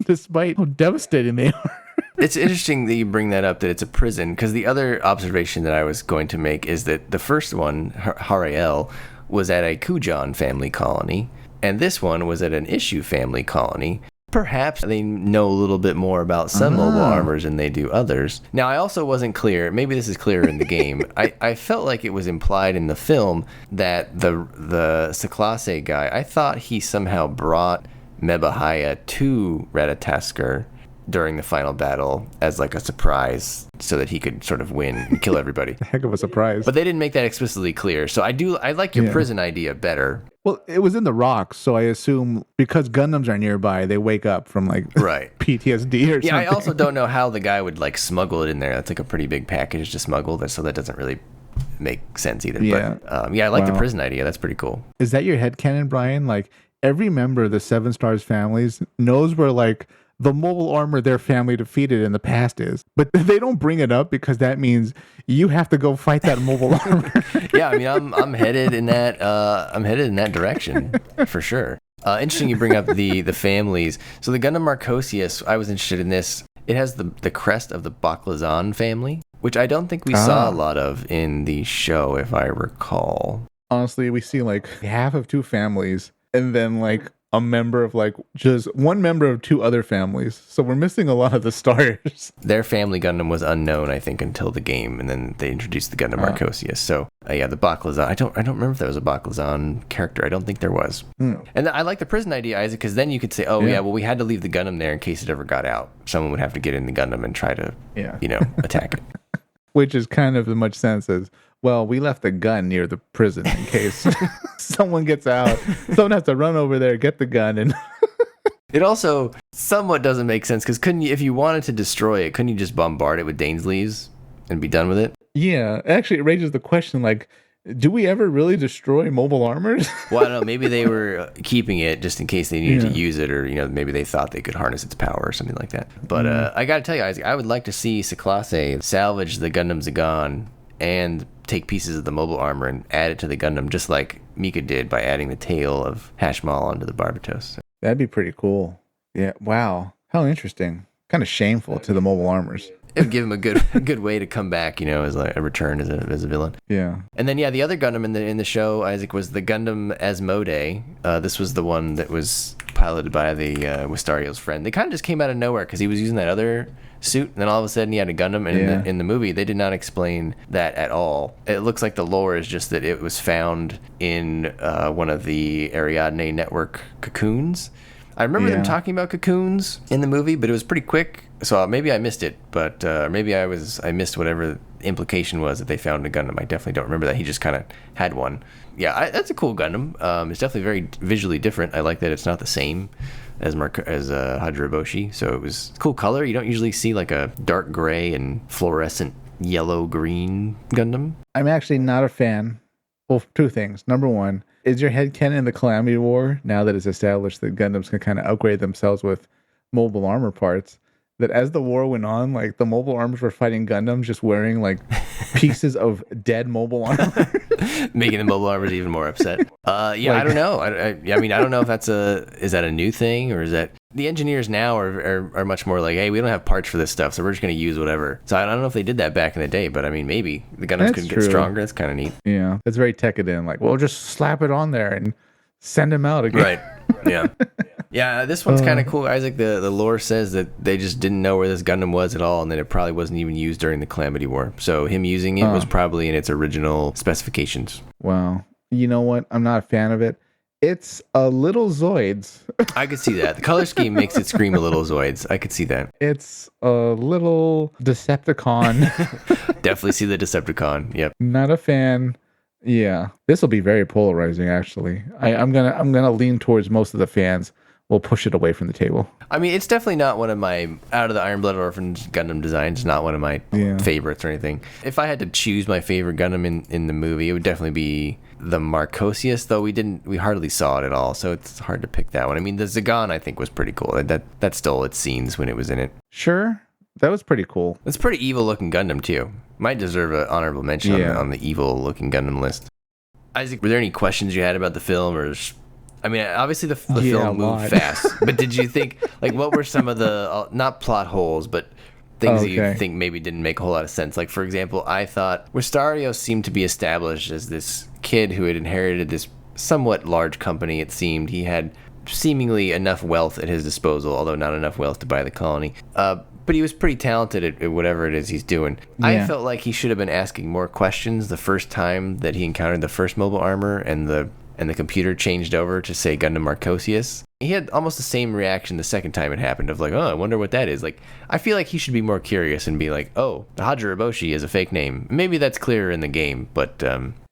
despite how devastating they are. It's interesting that you bring that up, that it's a prison, because the other observation that I was going to make is that the first one, Harael, was at a Kujan family colony, and this one was at an Issue family colony. Perhaps they know a little bit more about some mobile armors than they do others. Now, I also wasn't clear. Maybe this is clearer in the game. I felt like it was implied in the film that the Cyclasse guy, I thought he somehow brought Mebahaya to Ratatoskr during the final battle as like a surprise so that he could sort of win and kill everybody. Heck of a surprise. But they didn't make that explicitly clear. So I like your prison idea better. Well, it was in the rocks, so I assume because Gundams are nearby, they wake up from like PTSD or something. Yeah, I also don't know how the guy would like smuggle it in there. That's like a pretty big package to smuggle, so that doesn't really make sense either. Yeah. But I like the prison idea. That's pretty cool. Is that your headcanon, Brian? Like every member of the Seven Stars families knows where like the mobile armor their family defeated in the past is, but they don't bring it up because that means you have to go fight that mobile armor. Yeah, I mean, I'm headed in that. I'm headed in that direction for sure. Interesting, you bring up the families. So the Gundam Marcosius, I was interested in this. It has the crest of the Baklazan family, which I don't think we saw a lot of in the show, if I recall. Honestly, we see like half of two families, and then like a member of like just one member of two other families. So we're missing a lot of the stars. Their family Gundam was unknown, I think, until the game, and then they introduced the Gundam Marcosius. So the Baklazan. I don't remember if there was a Baklazan character. I don't think there was. And I like the prison idea, Isaac, because then you could say, well, we had to leave the Gundam there in case it ever got out. Someone would have to get in the Gundam and try to, attack it. Which is kind of as much sense as, well, we left a gun near the prison in case someone gets out. Someone has to run over there, get the gun, and it also somewhat doesn't make sense because if you wanted to destroy it, couldn't you just bombard it with Dainsleys and be done with it? Yeah, actually, it raises the question: like, do we ever really destroy mobile armors? Well, I don't know. Maybe they were keeping it just in case they needed to use it, or maybe they thought they could harness its power or something like that. But I got to tell you, Isaac, I would like to see Cyclasse salvage the Gundam Zagon and take pieces of the mobile armor and add it to the Gundam, just like Mika did by adding the tail of Hashmal onto the Barbatos. That'd be pretty cool. Yeah. Wow. How interesting. kind of shameful to the mobile armors. It would give him a good way to come back, as like a return as a villain. Yeah. And then the other Gundam in the show, Isaac, was the Gundam Asmodee. This was the one that was piloted by the Wistario's friend. They kind of just came out of nowhere because he was using that other suit, and then all of a sudden he had a Gundam. And in the movie, they did not explain that at all. It looks like the lore is just that it was found in one of the Ariadne network cocoons. I remember them talking about cocoons in the movie, but it was pretty quick, so maybe I missed it. But maybe I missed whatever the implication was that they found a Gundam. I definitely don't remember that. He just kind of had one. Yeah, that's a cool Gundam. It's definitely very visually different. I like that it's not the same as Hajiraboshi. So it was cool color. You don't usually see like a dark gray and fluorescent yellow-green Gundam. I'm actually not a fan. Well, two things. Number one, is your headcanon in the Calamity War, now that it's established that Gundams can kind of upgrade themselves with mobile armor parts, that as the war went on, like the mobile armors were fighting Gundams just wearing like pieces of dead mobile armor? Making the mobile armors even more upset. I don't know. I mean, I don't know if is that a new thing, or is that the engineers now are much more like, hey, we don't have parts for this stuff, so we're just going to use whatever. So I don't know if they did that back in the day, but I mean, maybe the Gundams could get stronger. That's kind of neat. Yeah, it's very Tekkadan. Like, well, just slap it on there and send him out again. Right. Yeah. Yeah, this one's kind of cool, Isaac. The lore says that they just didn't know where this Gundam was at all, and that it probably wasn't even used during the Calamity War. So him using it was probably in its original specifications. Wow. You know what? I'm not a fan of it. It's a little Zoids. I could see that. The color scheme makes it scream a little Zoids. I could see that. It's a little Decepticon. Definitely see the Decepticon. Yep. Not a fan. Yeah. This will be very polarizing, actually. I'm gonna lean towards most of the fans. We'll push it away from the table. I mean, it's definitely not one of my, out of the Iron Blooded Orphans Gundam designs, not one of my favorites or anything. If I had to choose my favorite Gundam in the movie, it would definitely be the Marcosius, though we hardly saw it at all, so it's hard to pick that one. I mean, the Zagan, I think, was pretty cool. That stole its scenes when it was in it. Sure. That was pretty cool. It's a pretty evil-looking Gundam, too. Might deserve an honorable mention on the evil-looking Gundam list. Isaac, were there any questions you had about the film, or... I mean, obviously the film moved fast, but did you think, like, what were some of the, not plot holes, but things that you think maybe didn't make a whole lot of sense? Like, for example, I thought Wistario seemed to be established as this kid who had inherited this somewhat large company, it seemed. He had seemingly enough wealth at his disposal, although not enough wealth to buy the colony. But he was pretty talented at whatever it is he's doing. Yeah. I felt like he should have been asking more questions the first time that he encountered the first mobile armor and the computer changed over to say Gundam Marcosius. He had almost the same reaction the second time it happened of like, oh, I wonder what that is. Like, I feel like he should be more curious and be like, oh, the Hajiraboshi is a fake name. Maybe that's clearer in the game, but...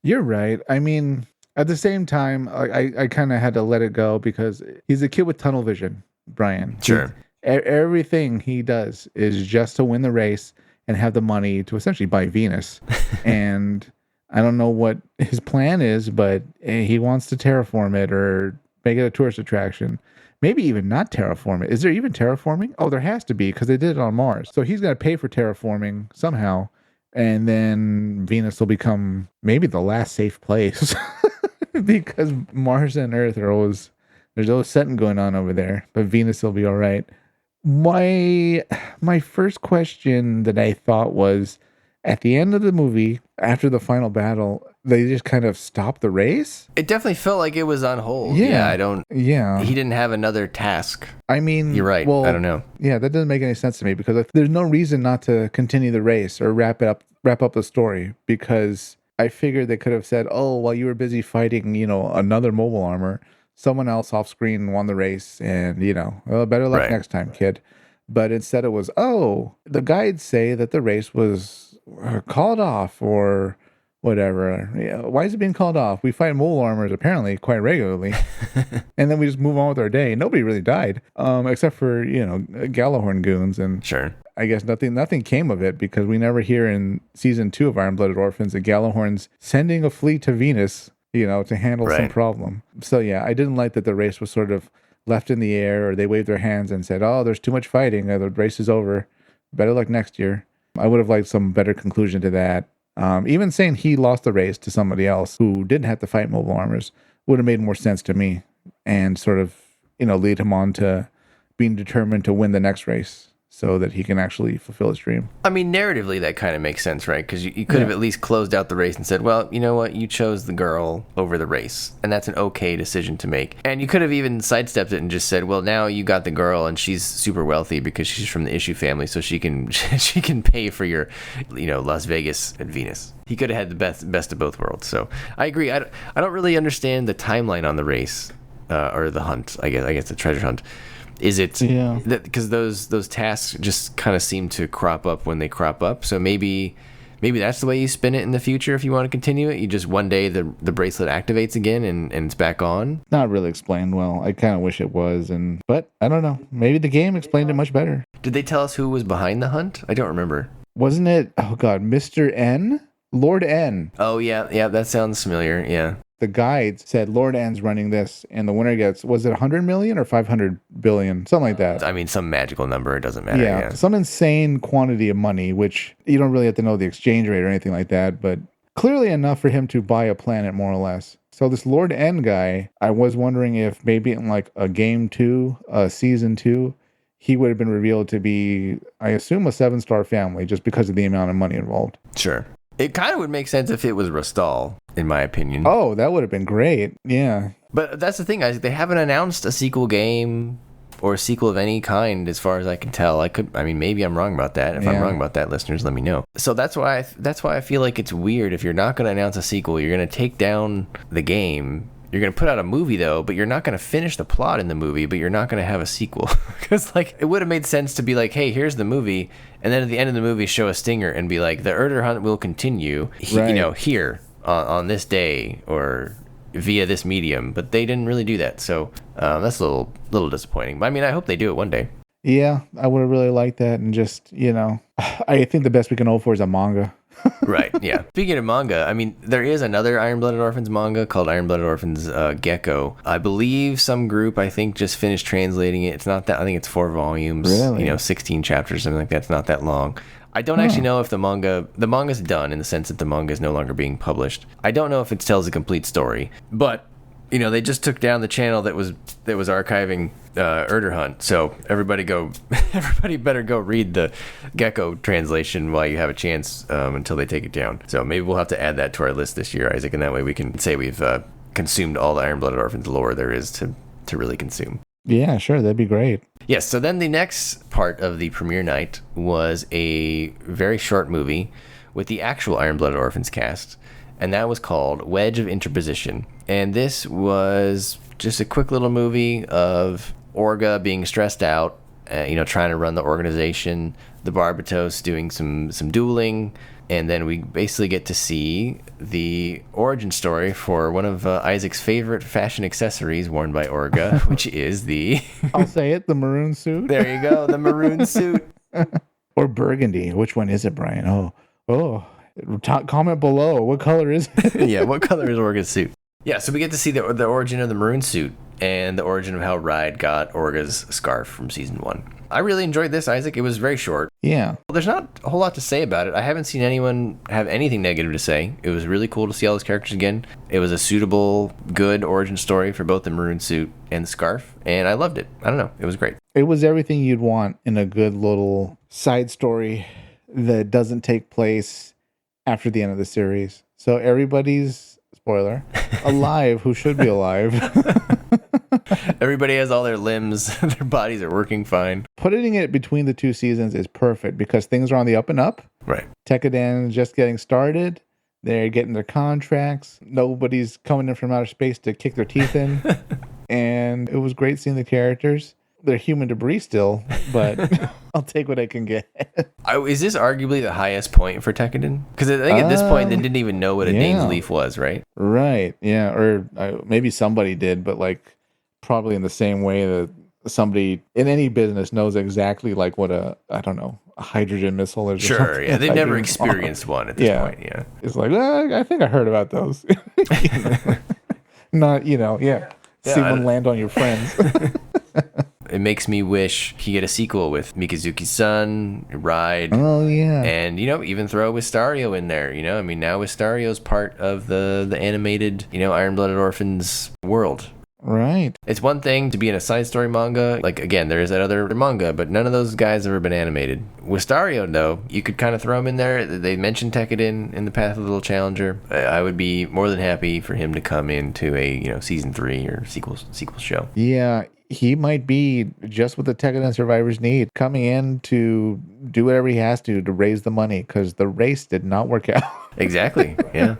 You're right. I mean, at the same time, I kind of had to let it go because he's a kid with tunnel vision, Brian. Sure. Everything he does is just to win the race and have the money to essentially buy Venus. And... I don't know what his plan is, but he wants to terraform it or make it a tourist attraction. Maybe even not terraform it. Is there even terraforming? Oh, there has to be because they did it on Mars. So he's going to pay for terraforming somehow. And then Venus will become maybe the last safe place because Mars and Earth are always, there's always something going on over there, but Venus will be all right. My first question that I thought was, at the end of the movie, after the final battle, they just kind of stopped the race? It definitely felt like it was on hold. Yeah. He didn't have another task. I mean... You're right. Well, I don't know. Yeah, that doesn't make any sense to me because there's no reason not to continue the race or wrap up the story because I figured they could have said, oh, while you were busy fighting, another mobile armor, someone else off screen won the race and, well, better luck next time, kid. But instead it was, oh, the guides say that the race was called off or whatever. Yeah, why is it being called off? We fight mobile armors apparently quite regularly. And then we just move on with our day. Nobody really died, except for, Galahorn goons. And sure, I guess nothing came of it because we never hear in season 2 of Iron Blooded Orphans that Galahorn's sending a fleet to Venus, to handle some problem. So yeah, I didn't like that the race was sort of left in the air or they waved their hands and said, oh, there's too much fighting. The race is over. Better luck next year. I would have liked some better conclusion to that. Even saying he lost the race to somebody else who didn't have to fight mobile armors would have made more sense to me and sort of, lead him on to being determined to win the next race. so that he can actually fulfill his dream. I mean, narratively, that kind of makes sense, right? Because you could have at least closed out the race and said, well, you know what? You chose the girl over the race. And that's an okay decision to make. And you could have even sidestepped it and just said, well, now you got the girl and she's super wealthy because she's from the Issue family. So she can she can pay for your, Las Vegas and Venus. He could have had the best of both worlds. So I agree. I don't really understand the timeline on the race or the hunt. I guess the treasure hunt. Is it because those tasks just kind of seem to crop up when they crop up? So maybe that's the way you spin it in the future if you want to continue it. You just one day the bracelet activates again and it's back on. Not really explained well. I kind of wish it was, but I don't know. Maybe the game explained it much better. Did they tell us who was behind the hunt? I don't remember. Wasn't it? Oh God, Mr. N, Lord N. Oh yeah, that sounds familiar. Yeah. The guide said Lord N's running this, and the winner gets, was it 100 million or 500 billion? Something like that. I mean, some magical number. It doesn't matter. Yeah, some insane quantity of money, which you don't really have to know the exchange rate or anything like that, but clearly enough for him to buy a planet, more or less. So this Lord N guy, I was wondering if maybe in like a game 2, season 2, he would have been revealed to be, I assume, a 7-star family just because of the amount of money involved. Sure. It kind of would make sense if it was Rastal, in my opinion. Oh, that would have been great. Yeah. But that's the thing, guys. They haven't announced a sequel game or a sequel of any kind, as far as I can tell. Maybe I'm wrong about that. If I'm wrong about that, listeners, let me know. So that's why I feel like it's weird. If you're not going to announce a sequel, you're going to take down the game. You're going to put out a movie, though, but you're not going to finish the plot in the movie, but you're not going to have a sequel. Because, it would have made sense to be like, hey, here's the movie, and then at the end of the movie, show a stinger and be like, the Urdr-Hunt will continue, here, on this day, or via this medium. But they didn't really do that, so that's a little disappointing. But, I mean, I hope they do it one day. Yeah, I would have really liked that, and just, I think the best we can hope for is a manga. Right, yeah. Speaking of manga, I mean, there is another Iron-Blooded Orphans manga called Iron-Blooded Orphans Gecko. I believe some group, just finished translating it. It's not that, I think it's 4 volumes, really? 16 chapters, something like that. It's not that long. I don't actually know if the manga's done in the sense that the manga is no longer being published. I don't know if it tells a complete story, but they just took down the channel that was archiving Urdr-Hunt. So everybody better go read the Gecko translation while you have a chance until they take it down. So maybe we'll have to add that to our list this year, Isaac, and that way we can say we've consumed all the Iron-Blooded Orphans lore there is to really consume. Yeah, sure, that'd be great. Yes, so then the next part of the premiere night was a very short movie with the actual Iron-Blooded Orphans cast, and that was called Wedge of Interposition. And this was just a quick little movie of Orga being stressed out, trying to run the organization, the Barbatos doing some dueling, and then we basically get to see the origin story for one of Isaac's favorite fashion accessories worn by Orga, which is the... I'll say it, the maroon suit. There you go, the maroon suit. Or burgundy. Which one is it, Brian? Oh. Comment below. What color is it? Yeah, what color is Orga's suit? Yeah, so we get to see the origin of the maroon suit and the origin of how Ride got Orga's scarf from season 1. I really enjoyed this, Isaac. It was very short. Yeah. Well, there's not a whole lot to say about it. I haven't seen anyone have anything negative to say. It was really cool to see all those characters again. It was a suitable, good origin story for both the maroon suit and the scarf, and I loved it. I don't know. It was great. It was everything you'd want in a good little side story that doesn't take place after the end of the series. So everybody's, spoiler, alive who should be alive. Everybody has all their limbs, their bodies are working fine. Putting it between the 2 seasons is perfect because things are on the up and up. Right. Tekkadan is just getting started. They're getting their contracts. Nobody's coming in from outer space to kick their teeth in. And it was great seeing the characters. They're human debris still, but I'll take what I can get. Is this arguably the highest point for Tekkadan? Because I think at this point they didn't even know what a Dane's Leaf was, right? Right, yeah. Or maybe somebody did, but probably in the same way that somebody in any business knows exactly what a hydrogen missile is. Sure, yeah. They've never experienced one at this point, yeah. It's I think I heard about those. Not, see one land on your friends. It makes me wish he get a sequel with Mikazuki's son, Ride. Oh, yeah. And, even throw Wistario in there, now Wistario's part of the animated, Iron-Blooded Orphans world. Right. It's one thing to be in a side story manga. Like, again, there is that other manga, but none of those guys have ever been animated. Wistario, though, you could kind of throw him in there. They mentioned Tekkaden in the Path of the Little Challenger. I would be more than happy for him to come into a, season 3 or sequel show. Yeah, he might be just what the Tekkaden survivors need, coming in to do whatever he has to raise the money, because the race did not work out. Exactly, yeah.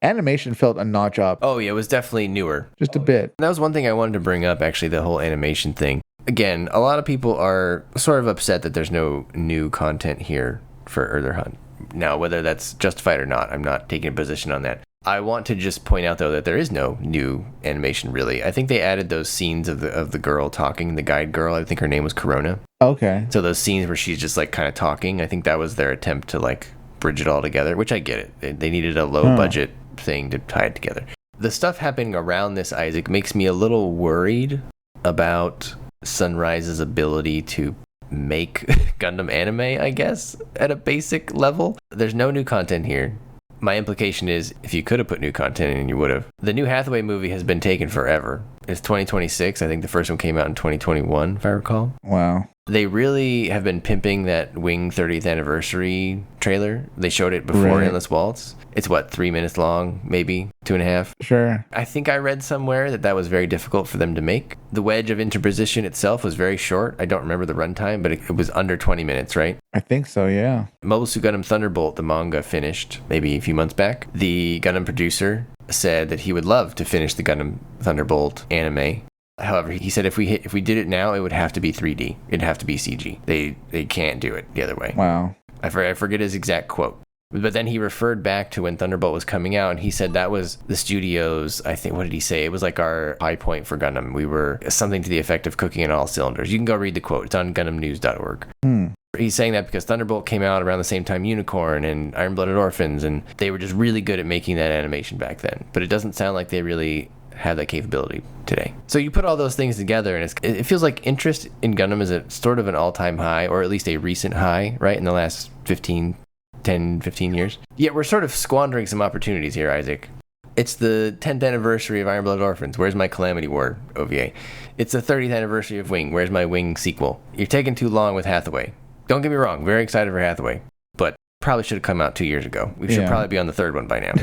Animation felt a notch up. Oh, yeah, it was definitely newer. Just a bit. That was one thing I wanted to bring up, actually, the whole animation thing. Again, a lot of people are sort of upset that there's no new content here for Urdr-Hunt. Now, whether that's justified or not, I'm not taking a position on that. I want to just point out, though, that there is no new animation, really. I think they added those scenes of the girl talking, the guide girl. I think her name was Corona. Okay. So those scenes where she's just, like, kind of talking, I think that was their attempt to, like, bridge it all together, which I get it. They needed a low-budget thing to tie it together. The stuff happening around this, Isaac, makes me a little worried about Sunrise's ability to make Gundam anime, I guess, at a basic level. There's no new content here. My implication is, if you could have put new content in, you would have. The new Hathaway movie has been taken forever. It's 2026. I think the first one came out in 2021, if I recall. Wow. They really have been pimping that Wing 30th anniversary trailer. They showed it before Endless Waltz. It's 3 minutes long, maybe 2.5. Sure. I think I read somewhere that was very difficult for them to make. The Wedge of Interposition itself was very short. I don't remember the runtime, but it was under 20 minutes, right? I think so, yeah. Mobile Suit Gundam Thunderbolt, the manga, finished maybe a few months back. The Gundam producer said that he would love to finish the Gundam Thunderbolt anime. However, he said if we did it now, it would have to be 3D. It'd have to be CG. They can't do it the other way. Wow. I forget his exact quote. But then he referred back to when Thunderbolt was coming out, and he said that was the studio's, I think, what did he say? It was like our high point for Gundam. We were something to the effect of cooking on all cylinders. You can go read the quote. It's on gundamnews.org. He's saying that because Thunderbolt came out around the same time Unicorn and Iron-Blooded Orphans, and they were just really good at making that animation back then. But it doesn't sound like they really have that capability today. So you put all those things together, and it feels like interest in Gundam is a sort of an all-time high, or at least a recent high, right, in the last 10, 15 years. Yet we're sort of squandering some opportunities here, Isaac. It's the 10th anniversary of Iron-Blooded Orphans. Where's my Calamity War OVA? It's the 30th anniversary of Wing. Where's my Wing sequel? You're taking too long with Hathaway. Don't get me wrong, very excited for Hathaway, but probably should have come out 2 years ago. We should probably be on the third one by now.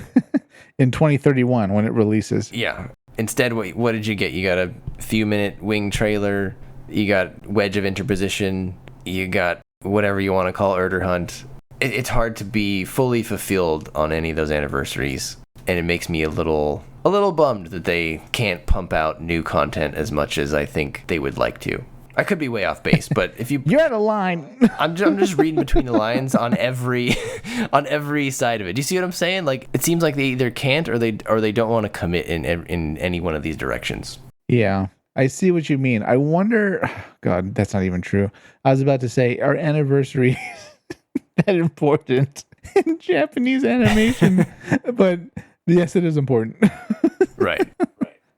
In 2031 when it releases. Yeah. Instead, what did you get? You got a few minute Wing trailer. You got Wedge of Interposition. You got whatever you want to call Urdr-Hunt. It's hard to be fully fulfilled on any of those anniversaries, and it makes me a little bummed that they can't pump out new content as much as I think they would like to. I could be way off base, but if you're out of line. I'm just reading between the lines on every side of it. Do you see what I'm saying? Like, it seems like they either can't or they don't want to commit in any one of these directions. Yeah, I see what you mean. I wonder. God, that's not even true. I was about to say, are anniversaries that important in Japanese animation? But yes, it is important. Right.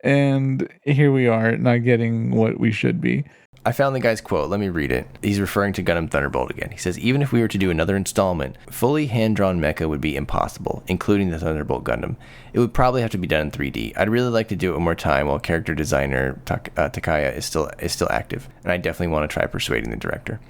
And here we are, not getting what we should be. I found the guy's quote. Let me read it. He's referring to Gundam Thunderbolt again. He says, even if we were to do another installment, fully hand-drawn mecha would be impossible, including the Thunderbolt Gundam. It would probably have to be done in 3D. I'd really like to do it one more time while character designer Takaya is still active, and I definitely want to try persuading the director.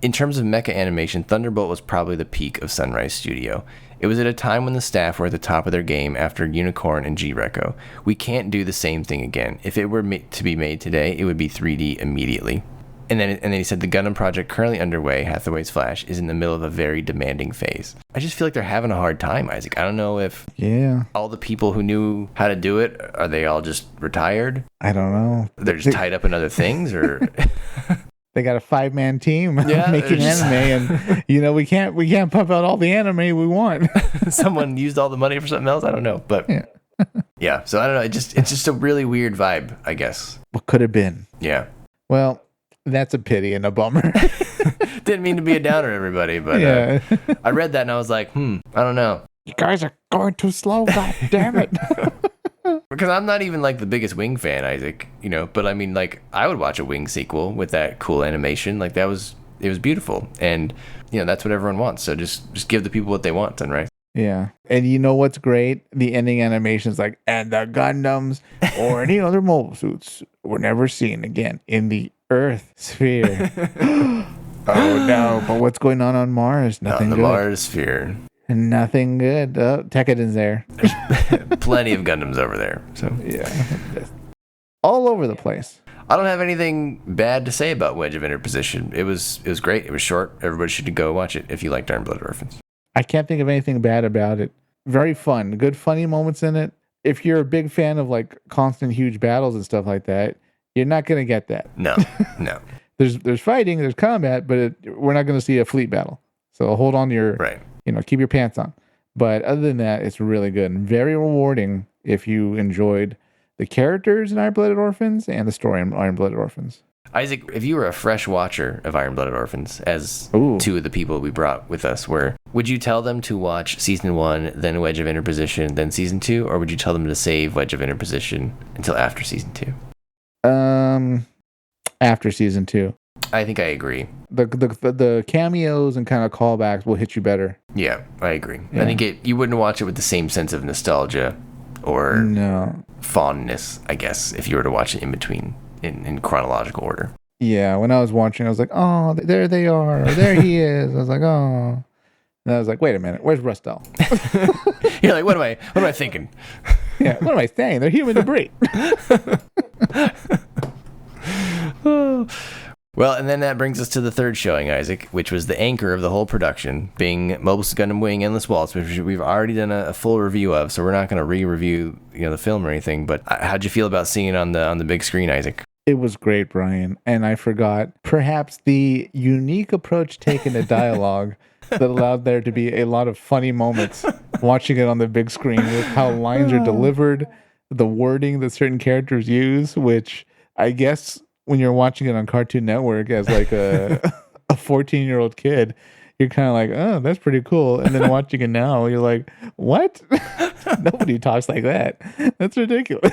In terms of mecha animation, Thunderbolt was probably the peak of Sunrise Studio. It was at a time when the staff were at the top of their game after Unicorn and G-Reco. We can't do the same thing again. If it were to be made today, it would be 3D immediately. And then he said the Gundam project currently underway, Hathaway's Flash, is in the middle of a very demanding phase. I just feel like they're having a hard time, Isaac. I don't know if all the people who knew how to do it, are they all just retired? I don't know. They're just tied up in other things, or... They got a 5-man team making anime, and we can't pump out all the anime we want. Someone used all the money for something else. I don't know, but yeah. So I don't know. It's just a really weird vibe, I guess. What could have been? Yeah. Well, that's a pity and a bummer. Didn't mean to be a downer, everybody, but I read that and I was like, I don't know. You guys are going too slow. God damn it. Because I'm not even like the biggest Wing fan, Isaac, but I mean, like, I would watch a Wing sequel with that cool animation. Like, it was beautiful. And, that's what everyone wants. So just give the people what they want, then, right? Yeah. And you know what's great? The ending animation is like, and the Gundams or any other mobile suits were never seen again in the Earth sphere. Oh no! But what's going on Mars? Nothing the good. Mars sphere. Nothing good. Tekkadan's there. Plenty of Gundams over there. So yeah, all over the place. I don't have anything bad to say about Wedge of Interposition. It was great. It was short. Everybody should go watch it if you liked Iron-Blooded Orphans. I can't think of anything bad about it. Very fun. Good funny moments in it. If you're a big fan of like constant huge battles and stuff like that, you're not gonna get that. No. There's fighting, there's combat, but we're not gonna see a fleet battle. So hold on to your right. Keep your pants on. But other than that, it's really good and very rewarding if you enjoyed the characters in Iron-Blooded Orphans and the story in Iron-Blooded Orphans. Isaac, if you were a fresh watcher of Iron-Blooded Orphans, as two of the people we brought with us were, would you tell them to watch Season 1, then Wedge of Interposition, then Season 2, or would you tell them to save Wedge of Interposition until after Season 2? After Season 2. I think I agree. The cameos and kind of callbacks will hit you better. Yeah, I agree. Yeah. I think you wouldn't watch it with the same sense of nostalgia or fondness, I guess, if you were to watch it in between, in chronological order. Yeah, when I was watching, I was like, oh, there they are. Or there he is. I was like, oh. And I was like, wait a minute, where's Rustel? You're like, what am I thinking? Yeah, what am I saying? They're human debris. Well, and then that brings us to the third showing, Isaac, which was the anchor of the whole production, being Mobile Suit Gundam Wing Endless Waltz, which we've already done a full review of, so we're not going to re-review the film or anything. But how'd you feel about seeing it on the big screen, Isaac? It was great, Brian, and I forgot perhaps the unique approach taken to dialogue that allowed there to be a lot of funny moments watching it on the big screen with how lines are delivered, the wording that certain characters use, which I guess when you're watching it on Cartoon Network as like a 14-year-old kid, you're kind of like, oh, that's pretty cool. And then watching it now, you're like, what? Nobody talks like that. That's ridiculous.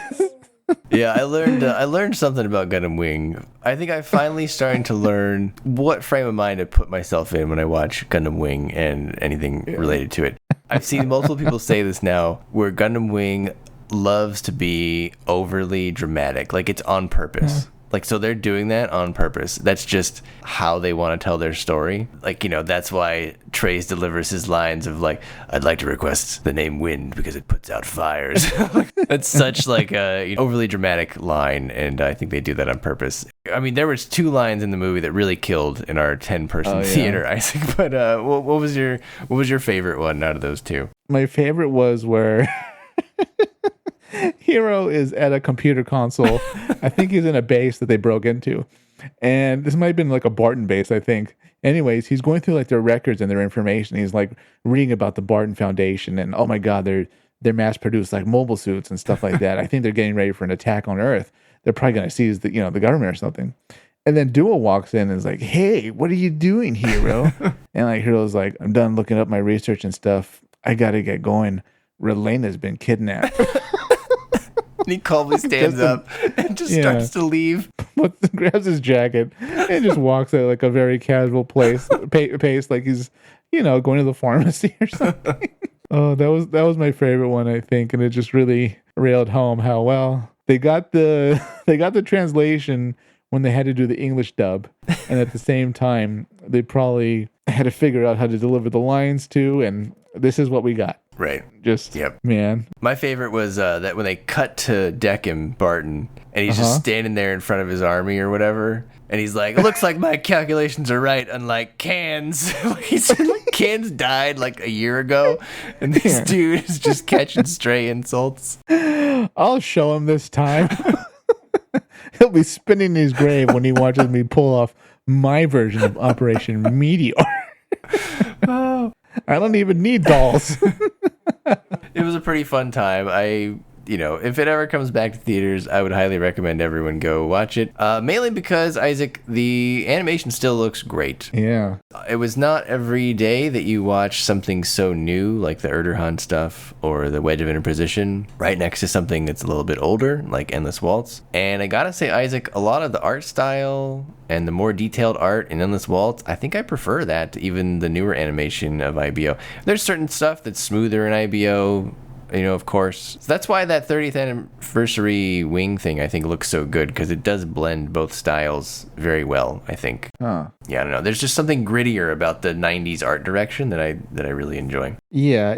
Yeah, I learned something about Gundam Wing. I think I'm finally starting to learn what frame of mind I put myself in when I watch Gundam Wing and anything related to it. I've seen multiple people say this now, where Gundam Wing loves to be overly dramatic, like it's on purpose. Like, so they're doing that on purpose. That's just how they want to tell their story. Like, that's why Treize delivers his lines of like, I'd like to request the name Wind because it puts out fires. That's such like a overly dramatic line, and I think they do that on purpose. I mean, there was 2 lines in the movie that really killed in our 10-person theater, Isaac. But what was your favorite one out of those 2? My favorite was where Hero is at a computer console. I think he's in a base that they broke into. And this might have been like a Barton base, I think. Anyways, he's going through like their records and their information. He's like reading about the Barton Foundation and, oh my God, they're mass produced like mobile suits and stuff like that. I think they're getting ready for an attack on Earth. They're probably going to seize the government or something. And then Duo walks in and is like, hey, what are you doing, Hero? And like Hero's like, I'm done looking up my research and stuff. I got to get going. Relena's been kidnapped. And he calmly stands up and just starts to leave. Grabs his jacket and just walks at like a very casual pace, like he's, going to the pharmacy or something. Oh, that was my favorite one, I think, and it just really railed home how well they got the translation when they had to do the English dub, and at the same time they probably had to figure out how to deliver the lines too, and this is what we got. Right. Just, man. My favorite was that when they cut to Decim Barton, and he's just standing there in front of his army or whatever, and he's like, it looks like my calculations are right, unlike Cans. He said, Cans died like a year ago, and this dude is just catching stray insults. I'll show him this time. He'll be spinning in his grave when he watches me pull off my version of Operation Meteor. I don't even need dolls. It was a pretty fun time. if it ever comes back to theaters, I would highly recommend everyone go watch it. Mainly because, Isaac, the animation still looks great. Yeah. It was not every day that you watch something so new like the Urdr-Hunt stuff or the Wedge of Interposition right next to something that's a little bit older like Endless Waltz. And I gotta say, Isaac, a lot of the art style and the more detailed art in Endless Waltz, I think I prefer that to even the newer animation of IBO. There's certain stuff that's smoother in IBO, of course. So that's why that 30th anniversary Wing thing, I think, looks so good, because it does blend both styles very well, I think. Huh. Yeah, I don't know. There's just something grittier about the 90s art direction that I really enjoy. Yeah,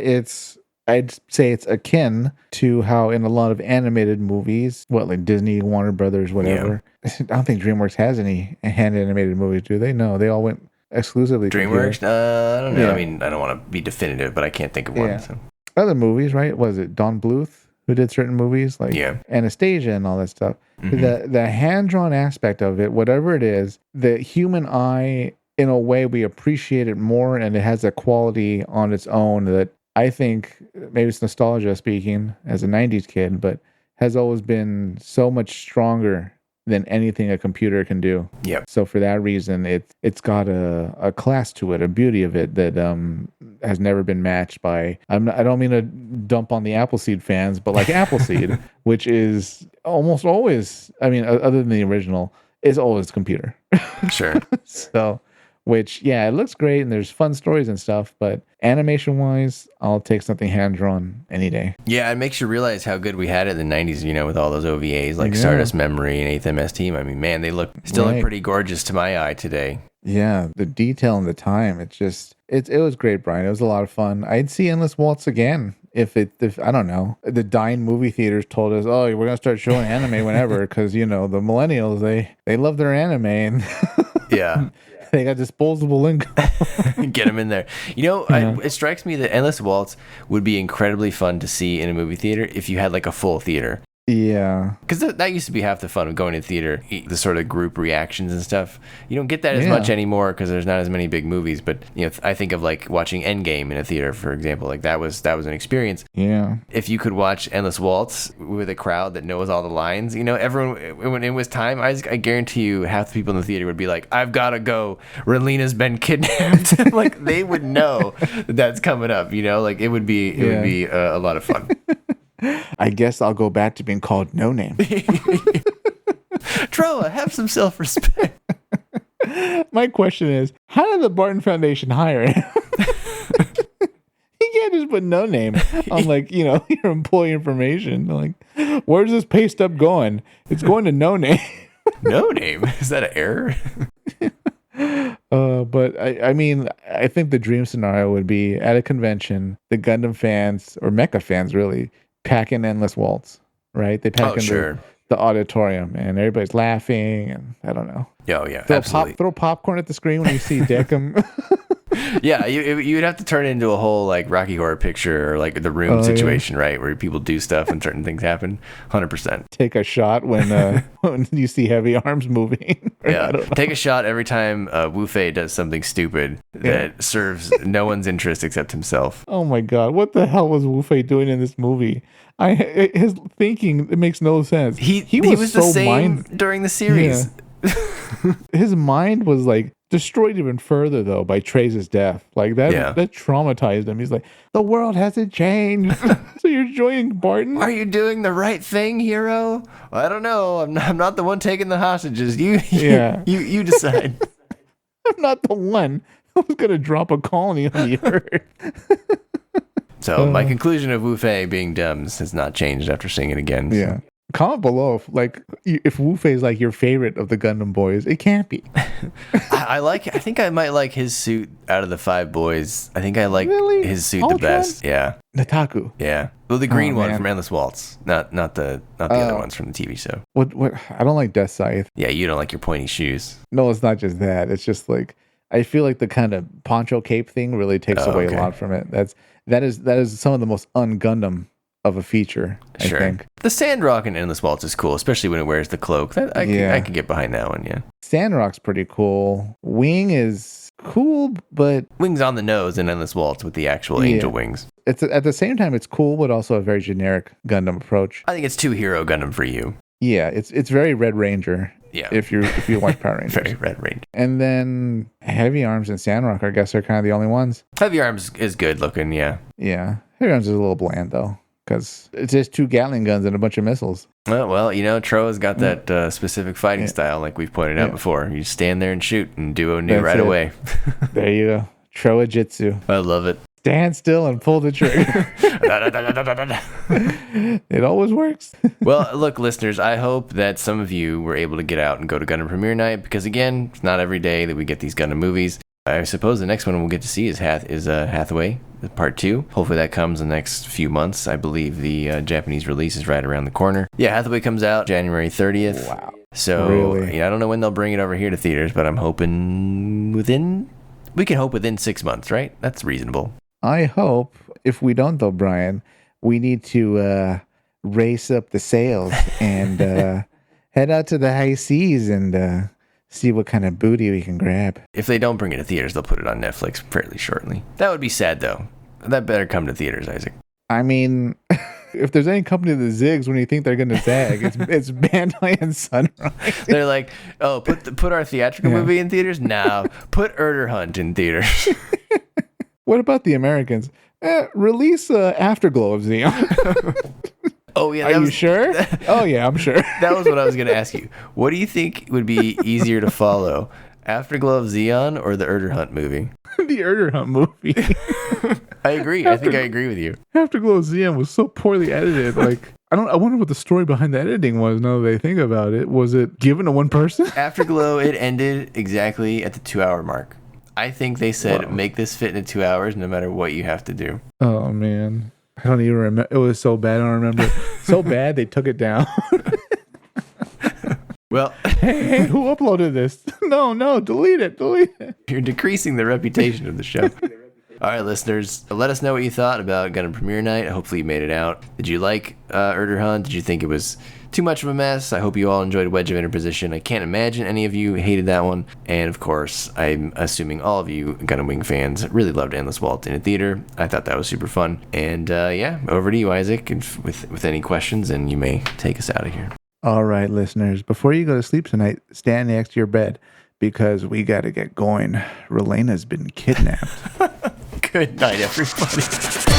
I'd say it's akin to how in a lot of animated movies, like Disney, Warner Brothers, whatever. Yeah. I don't think DreamWorks has any hand animated movies, do they? No, they all went exclusively DreamWorks? Computer. I don't know. Yeah. I mean, I don't want to be definitive, but I can't think of one. So. Other movies, right? Was it Don Bluth who did certain movies like Anastasia and all that stuff? Mm-hmm. The hand-drawn aspect of it, whatever it is, the human eye, in a way, we appreciate it more, and it has a quality on its own that I think, maybe it's nostalgia speaking as a 90s kid, but has always been so much stronger than anything a computer can do. Yeah. So for that reason, it's got a class to it, a beauty of it that has never been matched by. I don't mean to dump on the Appleseed fans, but like Appleseed, which is almost always, other than the original, is always computer. Sure. So, which, it looks great and there's fun stories and stuff, but animation wise, I'll take something hand drawn any day. Yeah, it makes you realize how good we had it in the 90s, with all those OVAs like Stardust Memory and 8th MS Team. I mean, man, they look pretty gorgeous to my eye today. Yeah, the detail and the time, it was great, Brian. It was a lot of fun. I'd see Endless Waltz again if I don't know, the dying movie theaters told us, oh, we're gonna start showing anime whenever, because the millennials, they love their anime and yeah. They got disposable income. Get them in there. It strikes me that Endless Waltz would be incredibly fun to see in a movie theater if you had like a full theater. Yeah. Because that used to be half the fun of going to the theater, the sort of group reactions and stuff. You don't get that as much anymore because there's not as many big movies. But, I think of like watching Endgame in a theater, for example. Like that was an experience. Yeah. If you could watch Endless Waltz with a crowd that knows all the lines, everyone, when it was time, I guarantee you half the people in the theater would be like, I've got to go. Relina's been kidnapped. Like they would know that's coming up, like it would be a lot of fun. I guess I'll go back to being called No Name. Troa, have some self-respect. My question is, how did the Barton Foundation hire him? He can't just put No Name on your employee information. Like, where's this pay stub going? It's going to No Name. No Name? Is that an error? But I think the dream scenario would be at a convention, the Gundam fans or Mecha fans really pack in Endless Waltz, right? They pack in the auditorium and everybody's laughing and I don't know. Oh yeah, absolutely. Throw popcorn at the screen when you see Deckham. Yeah, you'd have to turn it into a whole like Rocky Horror Picture or like the Room situation, right? Where people do stuff and certain things happen. 100%. Take a shot when you see heavy arms moving. Yeah, take a shot every time Wufei does something stupid that serves no one's interest except himself. Oh my God, what the hell was Wufei doing in this movie? His thinking, it makes no sense. He was so the same during the series. Yeah. His mind was like destroyed even further though by Trace's death. Like that traumatized him. He's like, the world hasn't changed. So you're joining Barton? Are you doing the right thing, hero? Well, I don't know. I'm not the one taking the hostages. You decide. I'm not the one who's gonna drop a colony on the earth. So my conclusion of Wufei being dumb has not changed after seeing it again. So. Yeah. Comment below if Wufei is like your favorite of the Gundam boys. It can't be. I think I might like his suit out of the 5 boys. I think I like his suit the best. Yeah. Nataku. Yeah. Well, the green one from Endless Waltz, not the other ones from the TV show. What? I don't like Death Scythe. Yeah, you don't like your pointy shoes. No, it's not just that. It's just like I feel like the kind of poncho cape thing really takes away a lot from it. That is some of the most un-Gundam of a feature, I think. The Sandrock in Endless Waltz is cool, especially when it wears the cloak. I could get behind that one, yeah. Sandrock's pretty cool. Wing is cool, but... Wing's on the nose in Endless Waltz with the actual angel wings. It's at the same time, it's cool, but also a very generic Gundam approach. I think it's 2 hero Gundam for you. Yeah, it's very Red Ranger. Yeah. If you watch Power Rangers. Very Red Ranger. And then Heavy Arms and Sandrock, I guess, are kind of the only ones. Heavy Arms is good looking, yeah. Yeah. Heavy Arms is a little bland, though, because it's just 2 Gatling guns and a bunch of missiles. Well, you know, Troa's got that specific fighting style, like we've pointed out before. You stand there and shoot, and Duo knew right away. There you go. Troa Jitsu. I love it. Stand still and pull the trigger. It always works. Well, look, listeners, I hope that some of you were able to get out and go to Gundam Premiere Night, because again, it's not every day that we get these Gundam movies. I suppose the next one we'll get to see is Hathaway, Part 2. Hopefully that comes in the next few months. I believe the Japanese release is right around the corner. Yeah, Hathaway comes out January 30th. Wow. So, really? I don't know when they'll bring it over here to theaters, but I'm hoping we can hope within 6 months, right? That's reasonable. I hope. If we don't, though, Brian, we need to race up the sales and head out to the high seas and see what kind of booty we can grab. If they don't bring it to theaters, they'll put it on Netflix fairly shortly. That would be sad, though. That better come to theaters, Isaac. I mean, if there's any company that zigs when you think they're going to zag, it's Bandai and Sunrise. They're like, oh, put our theatrical movie in theaters? No, put Urdr-Hunt in theaters. What about the Americans? Release Afterglow of Xeon. Oh, yeah. Are you sure? Oh, yeah, I'm sure. That was what I was going to ask you. What do you think would be easier to follow? Afterglow of Xeon or the Urdr-Hunt movie? The Urdr-Hunt movie. I agree. I think I agree with you. Afterglow of Xeon was so poorly edited. Like, I wonder what the story behind the editing was now that I think about it. Was it given to one person? Afterglow, it ended exactly at the 2-hour mark. I think they said, make this fit into 2 hours no matter what you have to do. Oh, man. I don't even remember. It was so bad. I don't remember. So bad, they took it down. Well, hey, who uploaded this? No, delete it. You're decreasing the reputation of the show. All right, listeners, let us know what you thought about Gundam Premiere Night. Hopefully you made it out. Did you like Urdr-Hunt? Did you think it was too much of a mess? I hope you all enjoyed Wedge of Interposition. I can't imagine any of you hated that one. And of course, I'm assuming all of you Gundam Wing fans really loved Endless Waltz in a theater. I thought that was super fun. And yeah, over to you, Isaac, and with any questions, and you may take us out of here. All right, listeners, before you go to sleep tonight, stand next to your bed because we got to get going. Relena's been kidnapped. Good night, everybody.